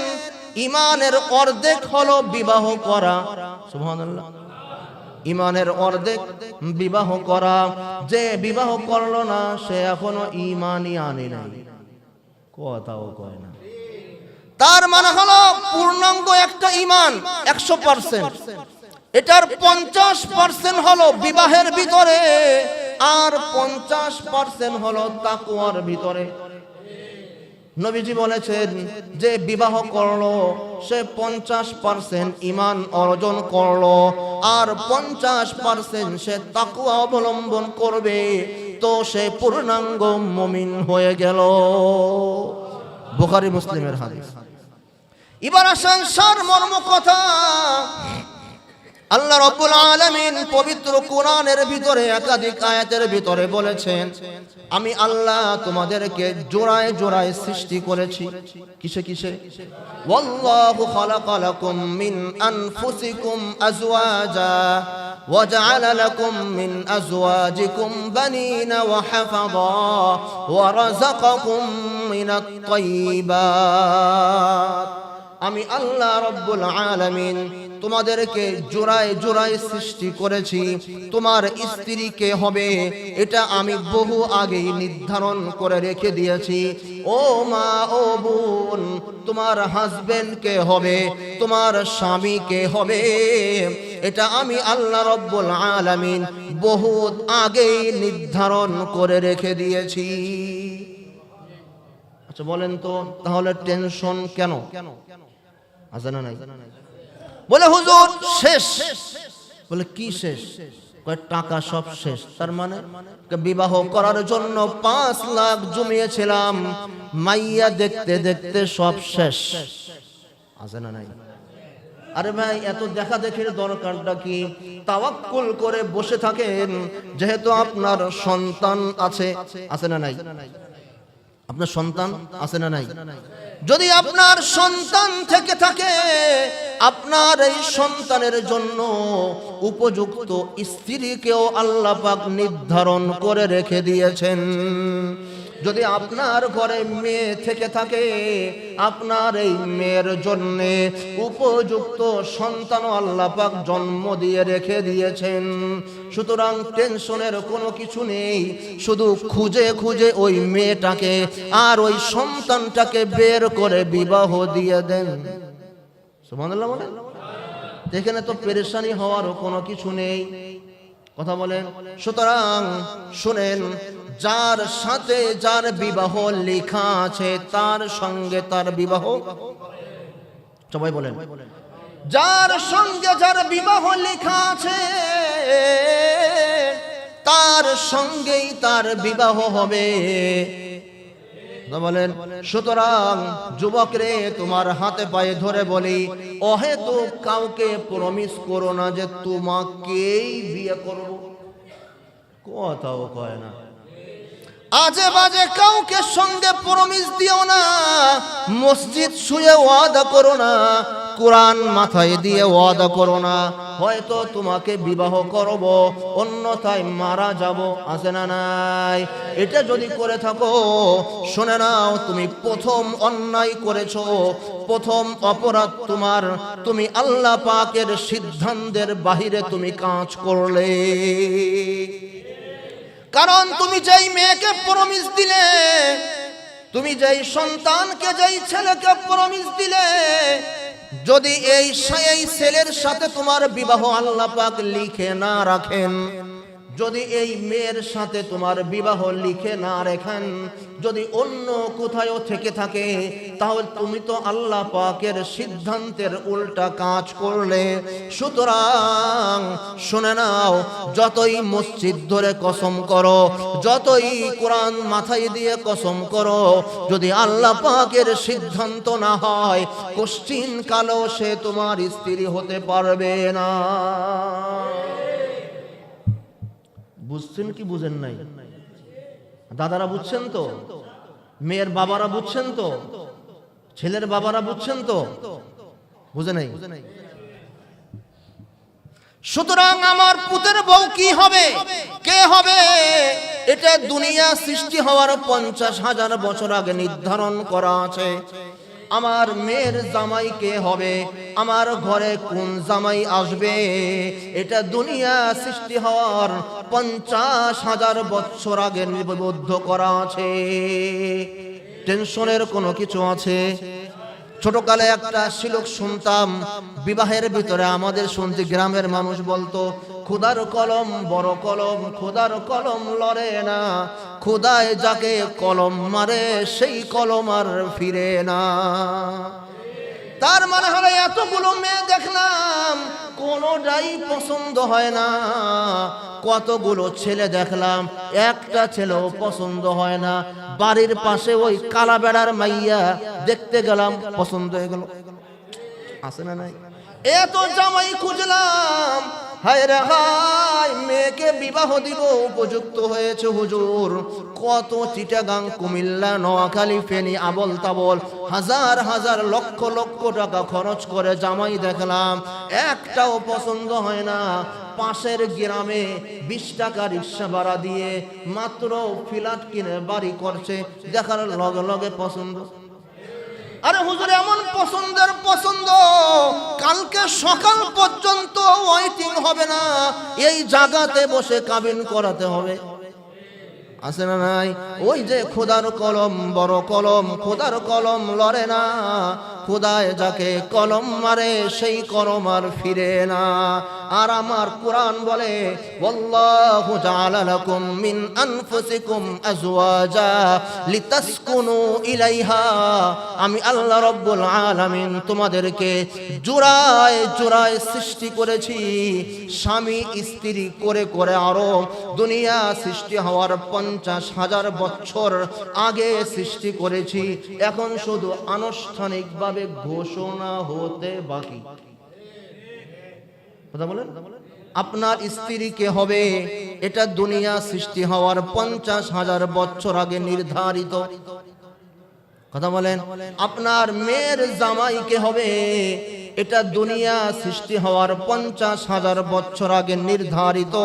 ঈমানের অর্ধেক হলো বিবাহ করা। সুবহানাল্লাহ। ঈমানের অর্ধেক বিবাহ করা। যে বিবাহ করলো না সে এখনো ঈমানই আনে নাই, কথাও কয় না। তার মানে হলো পূর্ণাঙ্গ একটা ঈমান 100%, এটার 50% হলো বিবাহের ভিতরে, আর 50% হলো তাকওয়ার ভিতরে। নবীজি বলেছেন যে বিবাহ করলো সে 50% ঈমান অর্জন করলো, আর 50% সে তাকওয়া অবলম্বন করবে, তো সে পূর্ণাঙ্গ মুমিন হয়ে গেল। বুখারী মুসলিমের হাদিস। এবার আসেন সারমর্ম কথা। আল্লাহ রাব্বুল আলামিন পবিত্র কোরআনের ভিতরে একাধিক আয়াতের ভিতরে বলেছেন আমি আল্লাহ তোমাদেরকে জোড়ায় জোড়ায় সৃষ্টি করেছি। কিসে কিসে? ওয়াল্লাহু খালাকালাকুম মিন আনফুসিকুম আজওয়াজা ওয়া জাআলা লাকুম মিন আজওয়াজিকুম বানিনা ওয়া হাফাযা ওয়া রাযাকাকুম মিনাত তাইয়্যিবাত। আমি আল্লাহ রাব্বুল আলামিন তোমাদেরকে জোড়ায় জোড়ায় সৃষ্টি করেছি। তোমার স্ত্রী কে হবে এটা আমি বহু আগেই নির্ধারণ করে রেখে দিয়েছি। ও মা, ও বোন, তোমার হাজবেন্ড কে হবে, তোমার স্বামী কে হবে, এটা আমি আল্লাহ রাব্বুল আলামিন বহুত আগেই নির্ধারণ করে রেখে দিয়েছি। আচ্ছা বলেন তো তাহলে টেনশন কেন? আছে না নাই? বলে হুজুর শেষ। বলে কি শেষ? কয় টাকা সব শেষ। তার মানে বিবাহ করার জন্য 5 লাখ জমিয়েছিলাম, মাইয়া দেখতে দেখতে সব শেষ। আছে না নাই? আরে ভাই এত দেখা দেখির দরকারটা কি? তাওয়াক্কুল করে বসে থাকেন, যেহেতু আপনার সন্তান আছে। আছে না নাই? আপনার সন্তান আছে না নাই? যদি আপনার সন্তান থেকে থাকে, আপনার এই সন্তানের জন্য উপযুক্ত স্ত্রীকেও আল্লাহ পাক নির্ধারণ করে রেখে দিয়েছেন। যদি আপনার ঘরে মেয়ে থেকে থাকে, আপনার এই মেয়ের জন্য উপযুক্ত সন্তানও আল্লাহ পাক জন্ম দিয়ে রেখে দিয়েছেন। সুতরাং টেনশনের কোনো কিছু নেই। শুধু খুঁজে খুঁজে ওই মেয়েটাকে আর ওই সন্তানটাকে বের করে বিবাহ দিয়ে দেন। সুবহানাল্লাহ বলেন। এখানে তো পেরেশানি হওয়ারও কোনো কিছু নেই। কথা বলেন। সুতরাং শুনেন, যার সাথে যার বিবাহ লেখা আছে তার সঙ্গে তার বিবাহ, সবাই বলেন, যার সঙ্গে যার বিবাহ লেখা আছে তার সঙ্গেই তার বিবাহ হবে। বলেন। সুতরাং যুবক রে, তোমার হাতে পায়ে ধরে বলি, অহেতুক কাউকে প্রমিস করো না যে তোমাকেই বিয়ে করব। কথাও কয় না। আজে বাজে কাউকে সঙ্গে প্রমিস দিও না। মসজিদ শুয়ে ওয়াদা করো না, কোরআন মাথায় দিয়ে ওয়াদা করো না হয়তো তোমাকে বিবাহ করব, অন্যথায় মারা যাব। আছে না নাই? এটা যদি করে থাকো, শুনে নাও, তুমি প্রথম অন্যায় করেছো, প্রথম অপরাধ তোমার। তুমি আল্লাহ পাকের সিদ্ধান্তের বাহিরে তুমি কাজ করলে। কারণ তুমি যেই মেয়েকে প্রমিস দিলে, তুমি যেই সন্তানকে, যেই ছেলেকে প্রমিস দিলে, যদি এই ছেলের সাথে তোমার বিবাহ আল্লাহ পাক লিখে না রাখেন, যদি এই মেয়ের সাথে তোমার বিবাহ লিখে না রেখেন, যদি অন্য কোথাও থেকে থাকে, তাহলে তুমি তো আল্লাহ পাকের সিদ্ধান্তের উল্টা কাজ করলে। সুতরাং শুনে নাও, যতই মসজিদ ধরে কসম করো, যতই কোরআন মাথায় দিয়ে কসম করো, যদি আল্লাহ পাকের সিদ্ধান্ত না হয়, কোশ্চিন কালো সে তোমার স্ত্রী হতে পারবে না। বুঝছেন কি বুঝেন নাই? দাদারা বুঝছেন তো? মেয়ের বাবারা বুঝছেন তো? ছেলের বাবারা বুঝছেন তো? বুঝে নাই? সুতরাং আমার পুতের বউ কি হবে, কে হবে, এটা দুনিয়া সৃষ্টি হওয়ার 50,000 বছর আগে নির্ধারণ করা আছে। আমার মেয়ের জামাই কে হবে, আমার ঘরে কোন জামাই আসবে, এটা দুনিয়া সৃষ্টি হওয়ার 50,000 বছর আগে নিবদ্ধ করা আছে। টেনশনের কোনো কিছু আছে? ছোটকালে একটা শ্লোক শুনতাম, বিবাহের ভিতরে আমাদের শুনতে গ্রামের মানুষ বলতো, খোদার কলম বড় কলম, খোদার কলম লড়ে না, খোদায় যাকে কলম মারে সেই কলম আর ফিরে না। তার মানে হলো এতগুলো মেয়ে দেখলাম, কোনোটাই পছন্দ হয় না। কতগুলো ছেলে দেখলাম, একটা ছেলেও পছন্দ হয় না। বাড়ির পাশে ওই কালা বেড়ার মাইয়া দেখতে গেলাম, পছন্দ হয়ে গেল। আছে না নাই? এত জামাই খুঁজলাম, হায় রে হায়, মেয়েকে বিবাহ দিব উপযুক্ত হয়েছে হুজুর। কত চিটাগাং, কুমিল্লা, নোয়াখালী, ফেনী, আবল তাবল, হাজার হাজার লক্ষ লক্ষ টাকা খরচ করে জামাই দেখলাম, একটাও পছন্দ হয় না। পাশের গ্রামে 20 টাকা রিক্সা ভাড়া দিয়ে মাত্র ফ্ল্যাট কিনে বাড়ি করছে, দেখার লগে লগে পছন্দ। আরে হুজুর, এমন পছন্দের পছন্দ, কালকে সকাল পর্যন্ত ওয়েটিং হবে না, এই জায়গাতে বসে কাবিন করাতে হবে। আছে না নাই? ওই যে খোদার কলম বড় কলম, খোদার কলম লড়ে না, খোদায় যাকে কলম মারে সেই কলম আর ফিরে না। আর আমার কোরআন বলে, ওয়াল্লাহু জাআলা লাকুম মিন আনফুসিকুম আজওয়াজা লিতাসকুনু ইলাইহা। আমি আল্লাহ রাব্বুল আলামিন তোমাদেরকে জোড়ায় জোড়ায় সৃষ্টি করেছি, স্বামী স্ত্রী করে করে। আরো দুনিয়া সৃষ্টি হওয়ার 50,000 বছর আগে সৃষ্টি করেছি, এখন শুধু আনুষ্ঠানিকভাবে ঘোষণা হতে বাকি। কথা বলেন, আপনার স্ত্রী কে হবে, এটা দুনিয়া সৃষ্টি হওয়ার 50,000 বছর আগে নির্ধারিত। কথা বলেন, আপনার মেয়ের জামাই কে হবে, এটা দুনিয়া সৃষ্টি হওয়ার 50,000 বছর আগে নির্ধারিত,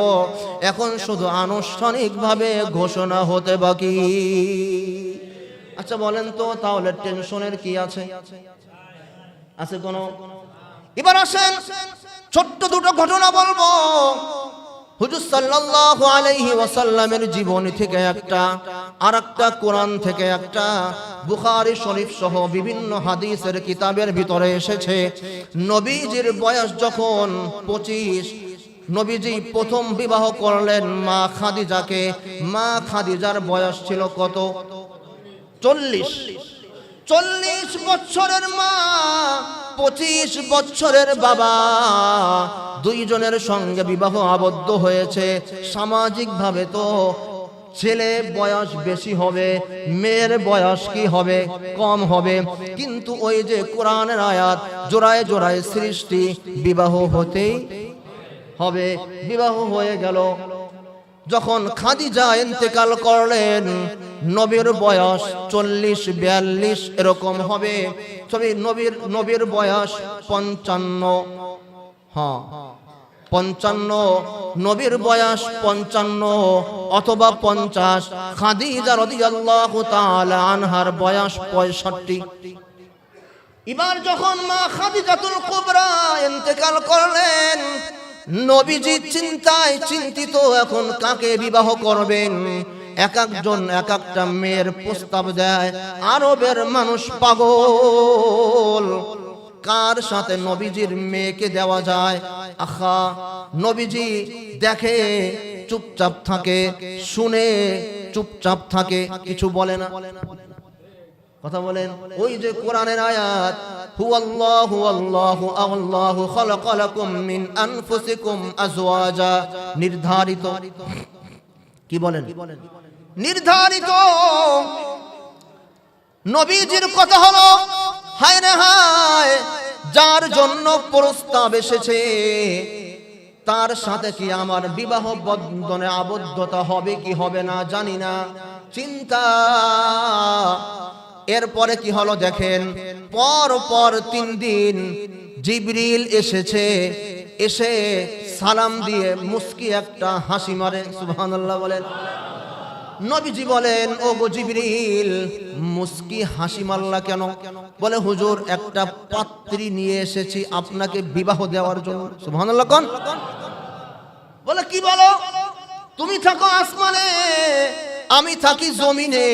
এখন শুধু আনুষ্ঠানিকভাবে ঘোষণা হতে বাকি। আচ্ছা বলেন তো, তাহলে টেনশনের কি আছে? আছে কোনো? এবার আসেন, ছোট্ট দুটো ঘটনা বলবো। হুজুর সাল্লাল্লাহু আলাইহি ওয়াসাল্লামের জীবনী থেকে একটা, আর একটা কোরআন থেকে একটা, বুখারী শরীফ সহ বিভিন্ন হাদিসের কিতাবের ভিতরে এসেছে। নবীজির বয়স যখন 25, নবীজি প্রথম বিবাহ করলেন মা খাদিজাকে। মা খাদিজার বয়স ছিল কত? 40। 40 বছরের মা, 25 বছরের বাবা, দুইজনের সঙ্গে বিবাহ আবদ্ধ হয়েছে। সামাজিক ভাবে তো ছেলে বয়স বেশি হবে, মেয়ের বয়স কি হবে? কম হবে। কিন্তু ওই যে কোরআনের আয়াত, জোড়ায় জোড়ায় সৃষ্টি, বিবাহ হতেই হবে। বিবাহ হয়ে গেল। যখন খাদিজা ইন্তেকাল করলেন, নবীর বয়স 40-42 এরকম হবে। তবে নবীর বয়স 55। হ্যাঁ, 55। নবীর বয়স 55 অথবা 50। খাদিজা রাদিয়াল্লাহু তাআলা আনহার বয়স 65। এবার যখন মা খাদিজাতুল কুবরা ইন্তেকাল করলেন, নবীজি চিন্তায় চিন্তিত, এখন কাকে বিবাহ করবেন। এক একজন এক একটা মেয়ের প্রস্তাব দেয়। আরবের মানুষ পাগল, কার সাথে নবীজির মেয়েকে দেওয়া যায়। আখা, নবীজি দেখে চুপচাপ থাকে, শুনে চুপচাপ থাকে, কিছু বলে না। কথা বলেন। ওই যে কোরআনের আয়াত, হুয়াল্লাহু আল্লাহু আল্লাহু খালাকা লাকুম মিন আনফুসিকুম আজওয়াজা, নির্ধারিত, কি বলেন, নির্ধারিত। নবীজির কথা হলো, হায় রে হায়, যার জন্য প্রস্তাব এসেছে তার সাথে কি আমার বিবাহ বন্ধনে আবদ্ধতা হবে কি হবে না জানি না, চিন্তা। এরপরে কি হলো দেখেন, পর পর 3 দিন জিবরিল এসেছে, এসে সালাম দিয়ে মুস্কি একটা হাসি মারে। সুবহানাল্লাহ বলেন। নবীজি বলেন, ও গো জিবরিল, মুস্কি হাসি মারলা কেন? বলে, হুজুর, একটা পাত্রী নিয়ে এসেছি আপনাকে বিবাহ দেওয়ার জন্য। সুবহানাল্লাহ কোন? বলে, কি বলো? তুমি থাকো আসমানে, আমি থাকি জমিনে,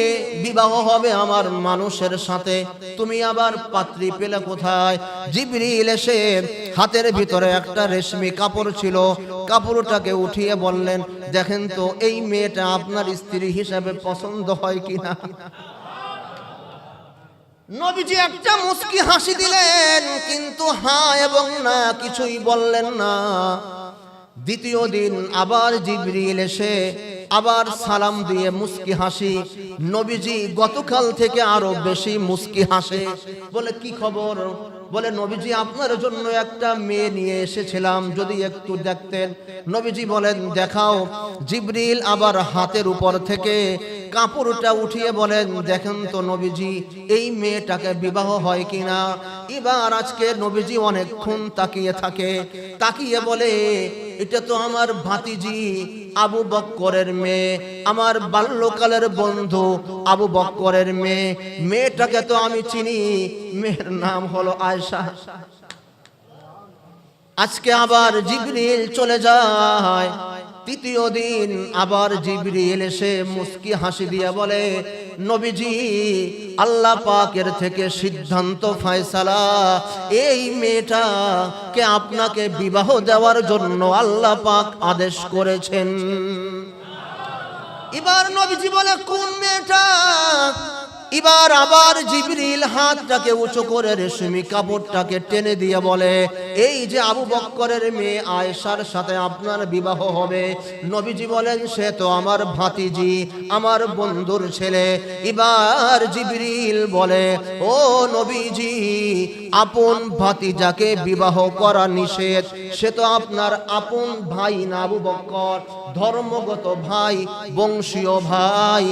বিবাহ হবে আমার মানুষের সাথে, তুমি আবার পাত্রী পেলে কোথায়? জিবরিল এসে হাতের ভিতরে একটা রেশমি কাপড় ছিল, কাপড়টাকে উঠিয়ে বললেন, দেখেন তো এই মেয়েটা আপনার স্ত্রী হিসেবে পছন্দ হয় কিনা। নবীজি একটা মুস্কি হাসি দিলেন, কিন্তু হ্যাঁ এবং না কিছুই বললেন না। দ্বিতীয় দিন আবার জিবরিল এসে আবার সালাম দিয়ে মুস্কি হাসি। নবীজি গতকাল থেকে আরো বেশি মুস্কি হাসে। বলে, কি খবর? বলে, নবীজি আপনার জন্য একটা মেয়ে নিয়ে এসেছিলাম, যদি একটু দেখতেন। নবীজি বলেন, দেখাও। জিবরিল আবার হাতের উপর থেকে কাপড়টা উঠিয়ে বলেন, দেখেন তো নবীজি এই মেয়েটাকে বিবাহ হয় কিনা। এবার আজকে নবীজি অনেকক্ষণ তাকিয়ে থাকে, তাকিয়ে বলে, এটা তো আমার ভাতিজি আবু বক্করের মেয়ে, আমার বাল্যকালের বন্ধু আবু বক্করের মেয়ে। মেয়েটাকে তো আমি চিনি, মেয়ের নাম হলো আয়েশা। আজকে আবার জিবরিল চলে যায়। তৃতীয় দিন আবার জিবরিল এসে মুস্কি হাসি দিয়ে বলে, নবীজি, আল্লাহ পাকের থেকে সিদ্ধান্ত ফয়সালা, এই মেয়েটাকে আপনাকে বিবাহ দেওয়ার জন্য আল্লাহ পাক আদেশ করেছেন। এবার নবীজি বলে, কোন মেয়েটা? এবার আবার জিবরিল হাতটাকে উঁচু করে রেশমি কাপড়টাকে টেনে দিয়ে বলে, এই যে আবু বক্করের মেয়ে আয়েশার সাথে আপনার বিবাহ হবে। নবীজি বলেন, সে তো আমার ভাতিজি, আমার বন্ধুর ছেলে। এবার জিবরিল বলে, ও নবীজি, আপন ভাতিজাকে বিবাহ করা নিষেধ। সে তো আপনার আপন ভাই না আবু বক্কর, ধর্মগত ভাই, বংশীয় ভাই।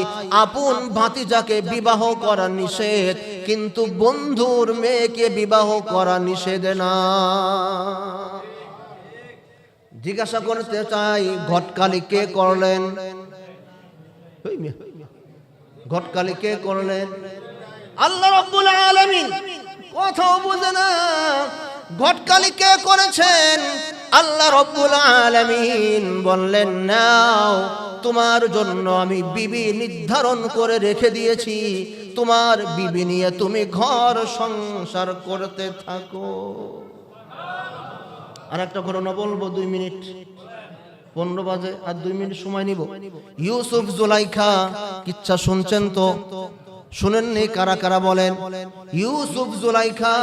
আপন ভাতিজাকে বিবাহ করা নিষেধ, কিন্তু বন্ধুর মেয়েকে বিবাহ করা নিষেধ না। জিজ্ঞাসা করতে চাই, ঘটকালি কে করলেন? ঘটকালি কে করলেন? আল্লাহ রাব্বুল আলামিন। কথাও বুঝে না, ঘটকালি কে করেছেন? আল্লাহ রাব্বুল আলামিন বললেন, নাও, তোমার জন্য আমি বিবি নির্ধারণ করে রেখে দিয়েছি, তোমার বিবি নিয়ে তুমি ঘর সংসার করতে থাকো। আর একটা ঘটনা বলবো, 2 মিনিট, 15 বাজে, আর 2 মিনিট সময় নিব। ইউসুফ জুলাইখা কিচ্ছা শুনছেন তো? শুনেননি? কারা কারা বলেন? ইউসুফ জুলাইখা,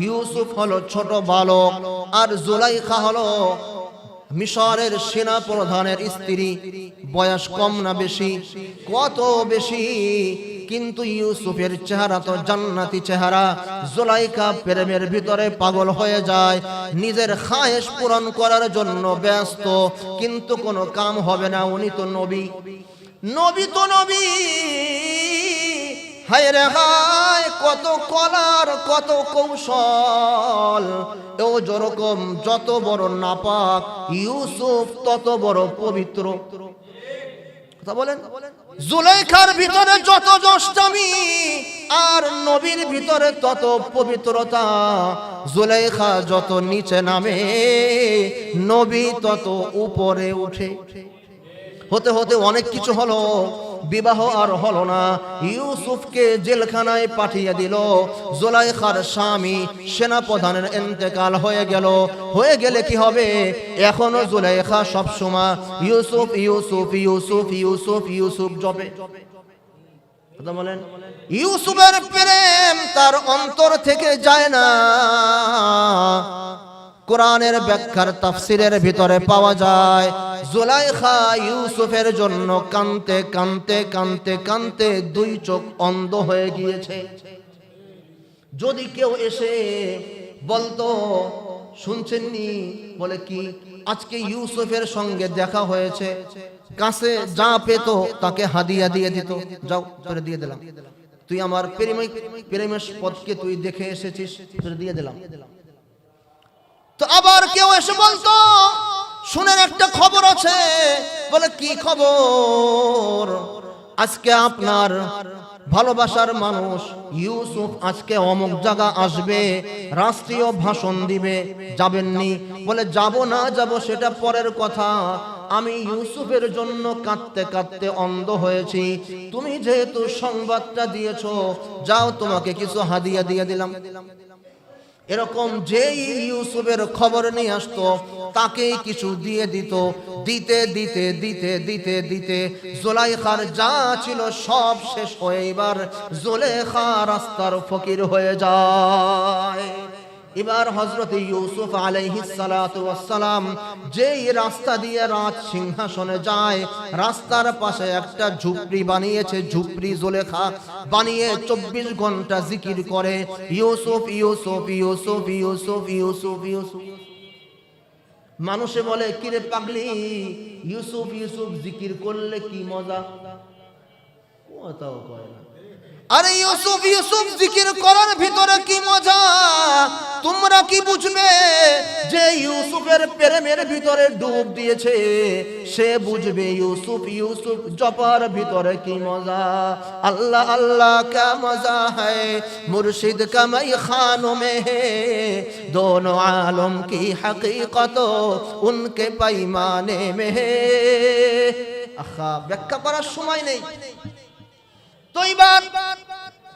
ইউসুফ হলো ছোট বালক, আর জুলাইখা হলো মিশরের সেনা প্রধানের স্ত্রী। বয়স কম না বেশি? কত বেশি! কিন্তু ইউসুফের চেহারা তো জান্নাতি চেহারা। জুলাইখা প্রেমের ভিতরে পাগল হয়ে যায়, নিজের খায়েশ পূরণ করার জন্য ব্যস্ত, কিন্তু কোনো কাম হবে না। উনি তো নবী, নবী তো নবী। হায় রে হায়, কত কলার, কত কৌশল। ও যেরকম যত বড় নাপাক ইউসুফ, তত বড় পবিত্র। কথা বলেন। জুলাইখার ভিতরে যত জষ্টামি, আর নবীর ভিতরে তত পবিত্রতা। জুলাইখা যত নিচে নামে, নবী তত উপরে উঠে। হতে হতে অনেক কিছু হলো। বিবাহ আর হলো না। ইউসুফকে জেলখানায় পাঠিয়ে দিল। জুলাইখার স্বামী সেনাপ্রধানের ইন্তেকাল হয়ে গেল। হয়ে গেলে কি হবে? এখনো জুলাইখা সবসময় ইউসুফ ইউসুফ ইউসুফ ইউসুফ ইউসুফ জপে। কথা বলেন। ইউসুফের প্রেম তার অন্তর থেকে যায় না। কোরআনের ব্যাখ্যার তাফসিরের ভিতরে পাওয়া যায়, জুলাইখা ইউসুফের জন্য কাঁদতে কাঁদতে কাঁদতে কাঁদতে দুই চোখ অন্ধ হয়ে গিয়েছে। যদি কেউ এসে বলতো, শুনছেননি? বলে কি? আজকে ইউসুফের সঙ্গে দেখা হয়েছে, কাছে যা পেত তাকে হাদিয়া দিয়ে দিত। যাও, তোরে দিয়ে দিলাম। তুই আমার প্রেমের পথকে তুই দেখে এসেছিস, তোরে দিয়ে দিলাম। তো আবার কেউ এসে বলতো, শুনেন একটা খবর আছে। বলে কি খবর? আজকে আপনার ভালোবাসার মানুষ ইউসুফ আজকে অমুক জায়গা আসবে, রাষ্ট্রীয় ভাষণ দিবে, যাবেননি? বলে যাব না যাব সেটা পরের কথা, আমি ইউসুফের জন্য কাঁদতে কাঁদতে অন্ধ হয়েছি। তুমি যেহেতু সংবাদটা দিয়েছো, যাও, তোমাকে কিছু হাদিয়া দিয়ে দিলাম। এরকম যেই ইউসুফের খবর নিয়ে আসতো তাকেই কিছু দিয়ে দিত। দিতে দিতে দিতে দিতে দিতে জুলাইখার যা ছিল সব শেষ হয়ে এবার জুলেখা রাস্তার ফকির হয়ে যায়। এবার হযরত ইউসুফ আলাইহিস সালাতু ওয়াস সালাম যেই রাস্তা দিয়ে রাজ সিংহাসনে যায়, রাস্তার পাশে একটা ঝুপড়ি বানিয়েছে। ঝুপড়ি জুলেখা বানিয়ে 24 ঘন্টা জিকির করে, ইউসুফ ইউসুফ ইউসুফ ইউসুফ ইউসুফ ইউসুফ। মানুষে বলে, কিরে পাগলি, ইউসুফ ইউসুফ জিকির করলে কি মজা? কথাও কয় না। আরে ইউসুফ ইউসুফ জিকির করার ভিতরে কি মজা? তোমরা কি বুঝবে? যে ইউসুফের প্রেমের ভিতরে ডুব দিয়েছে সে বুঝবে ইউসুফ ইউসুফ জপার ভিতরে কি মজা। আল্লাহ আল্লাহ কা মজা হ্যায়, মুর্শিদ কা মাই খানো মে হে, দোনো আলম কি হकीकत উনকে पैमाने में है। আহা, ব্যাখ্যা করার সময় নেই। তো এবার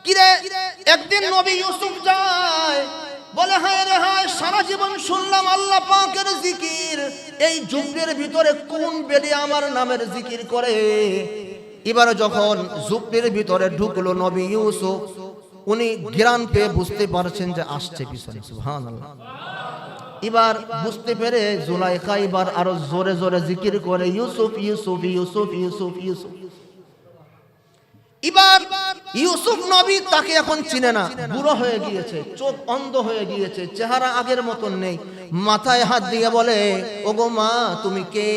কিরে, একদিন নবী ইউসুফ যায়, বলে হায় রে হায়, সারা জীবন শুনলাম আল্লাহ পাকের জিকির, এই ঝুপড়ির ভিতরে কোন বেডি আমার নামের জিকির করে। এবার যখন ঝুপড়ির ভিতরে ঢুকলো নবী ইউসুফ, উনি ঘ্রাণ পেয়ে বুঝতে পারছেন যে আসছে পিছনে। সুবহানাল্লাহ। এবার বুঝতে পেরে জুলাইখা এবার আরো জোরে জোরে জিকির করে, ইউসুফ ইউসুফ ইউসুফ ইউসুফ ইউসুফ। এবার ইউসুফ নবী তাকে এখন চিনে না, বুড়ো হয়ে গিয়েছে, চোখ অন্ধ হয়ে গিয়েছে, চেহারা আগের মতন নেই। মাথায় হাত দিয়ে বলে, ওগো মা, তুমি কে?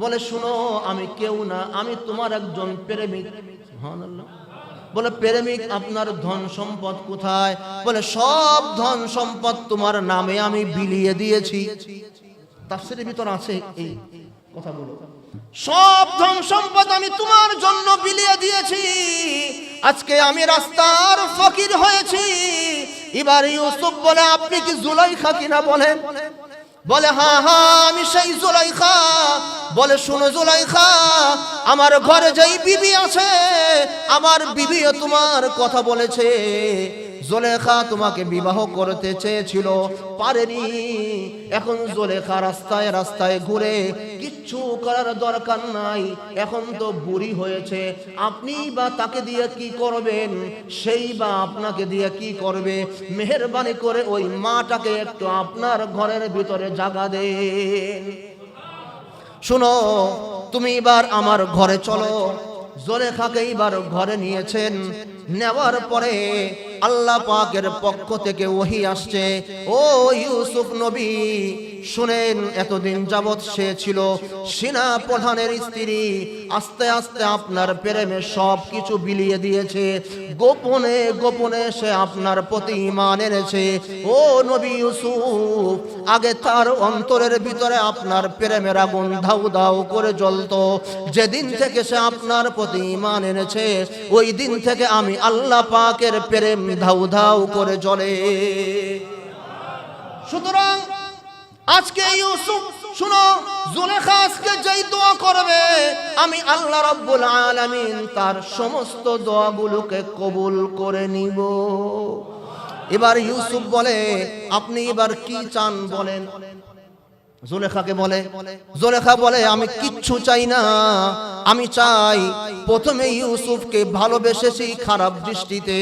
বলে, শুনো, আমি কেউ না, আমি তোমার একজন প্রেমিক। সুবহানাল্লাহ। বলে, প্রেমিক, আপনার ধন সম্পদ কোথায়? বলে, সব ধন সম্পদ তোমার নামে আমি বিলিয়ে দিয়েছি। তাফসীরের ভিতর আছে এই কথাগুলো। সব ধন সম্পদ আমি তোমার জন্য বিলিয়ে দিয়েছি, আজকে আমি রাস্তার ফকির হয়েছি। এবার ইউসুফ বলে, আপনি কি জুলাইখা কিনা? বলেন। বলে, হ্যাঁ হ্যাঁ, আমি সেই জুলাইখা। বলে, শুনো জুলাইখা, আমার ঘরে যেই বিবি আছে, আমার বিবিও তোমার কথা বলেছে। জুলেখা তোমাকে বিবাহ করতে চেয়েছিল, পারেনি। এখন জুলেখা রাস্তায় রাস্তায় ঘুরে, কিচ্ছু করার দরকার নাই, এখন তো বুড়ি হয়েছে, আপনি বা তাকে দিয়ে কি করবেন? সেই বা আপনাকে দিয়ে কি করবে? মেহেরবানি করে ওই মাটাকে একটু আপনার ঘরের ভিতরে জাগা দেন। শুনো, তুমি এবার আমার ঘরে চলো। জুলেখাকে এবার ঘরে নিয়েছেন। নেওয়ার পরে আল্লাহ পাকের পক্ষ থেকে ওহী আসছে, ও ইউসুফ নবী, শুনেন, এতদিন যাবৎ সে ছিল সেনা প্রধানের স্ত্রী, আস্তে আস্তে আপনার প্রেমে সব কিছু বিলিয়ে দিয়েছে, গোপনে গোপনে সে আপনার প্রতি ঈমান এনেছে। ও নবী ইউসুফ, আগে তার অন্তরের ভিতরে আপনার প্রেমের আগুন ধাউ ধাউ করে জ্বলতো, যেদিন থেকে সে আপনার প্রতি ঈমান এনেছে ওই দিন থেকে আমি আল্লাহ পাকের প্রেম ধাউ ধাউ করে জ্বলে। সুতরাং আজকে ইউসুফ শুনো, জুলেখা আজকে যেই দোয়া করবে আমি আল্লাহ রাব্বুল আলামিন তার সমস্ত দোয়াগুলোকে কবুল করে নিব। এবার ইউসুফ বলে, আপনি এবার কি চান বলেন। জুলেখাকে বলে, জুলেখা বলে আমি কিচ্ছু চাই না, আমি চাই প্রথমে ইউসুফকে ভালোবেসেছি খারাপ দৃষ্টিতে,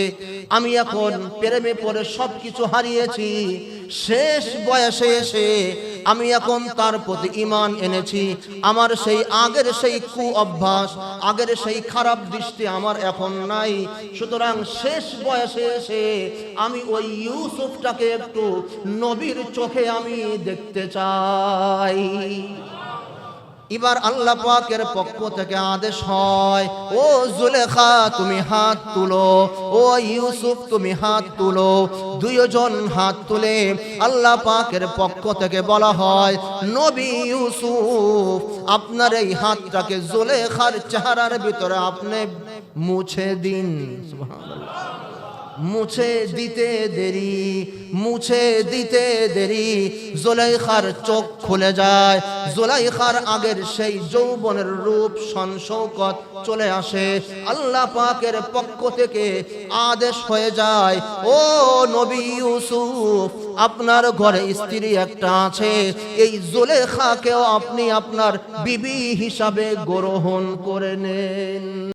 আমি এখন প্রেমে পড়ে সবকিছু হারিয়েছি, শেষ বয়সে এসে আমি এখন তার প্রতি ঈমান এনেছি, আমার সেই আগের সেই কু অভ্যাস, আগের সেই খারাপ দৃষ্টি আমার এখন নাই, সুতরাং শেষ বয়সে এসে আমি ওই ইউসুফটাকে একটু নবীর চোখে আমি দেখতে চাই। এবার আল্লাহ পাকের পক্ষ থেকে আদেশ হয়, ও জুলেখা তুমি হাত তুলো, ও ইউসুফ তুমি হাত তুলো। দুইজন হাত তুলে আল্লাহ পাকের পক্ষ থেকে বলা হয়, নবী ইউসুফ আপনার এই হাতটাকে জুলেখার চেহারার ভিতরে আপনি মুছে দিন। সুবহানাল্লাহ। মুছে দিতে দেরি, মুছে দিতে দেরি জুলেখার চোখ খুলে যায়, জুলেখার আগের সেই যৌবনের রূপ সনসৌকত চলে আসে। আল্লাহ পাকের পক্ষ থেকে আদেশ হয়ে যায়, ও নবী ইউসুফ আপনার ঘরে স্ত্রী একটা আছে, এই জুলেখাকেও আপনি আপনার বিবি হিসাবে গ্রহণ করে নেন।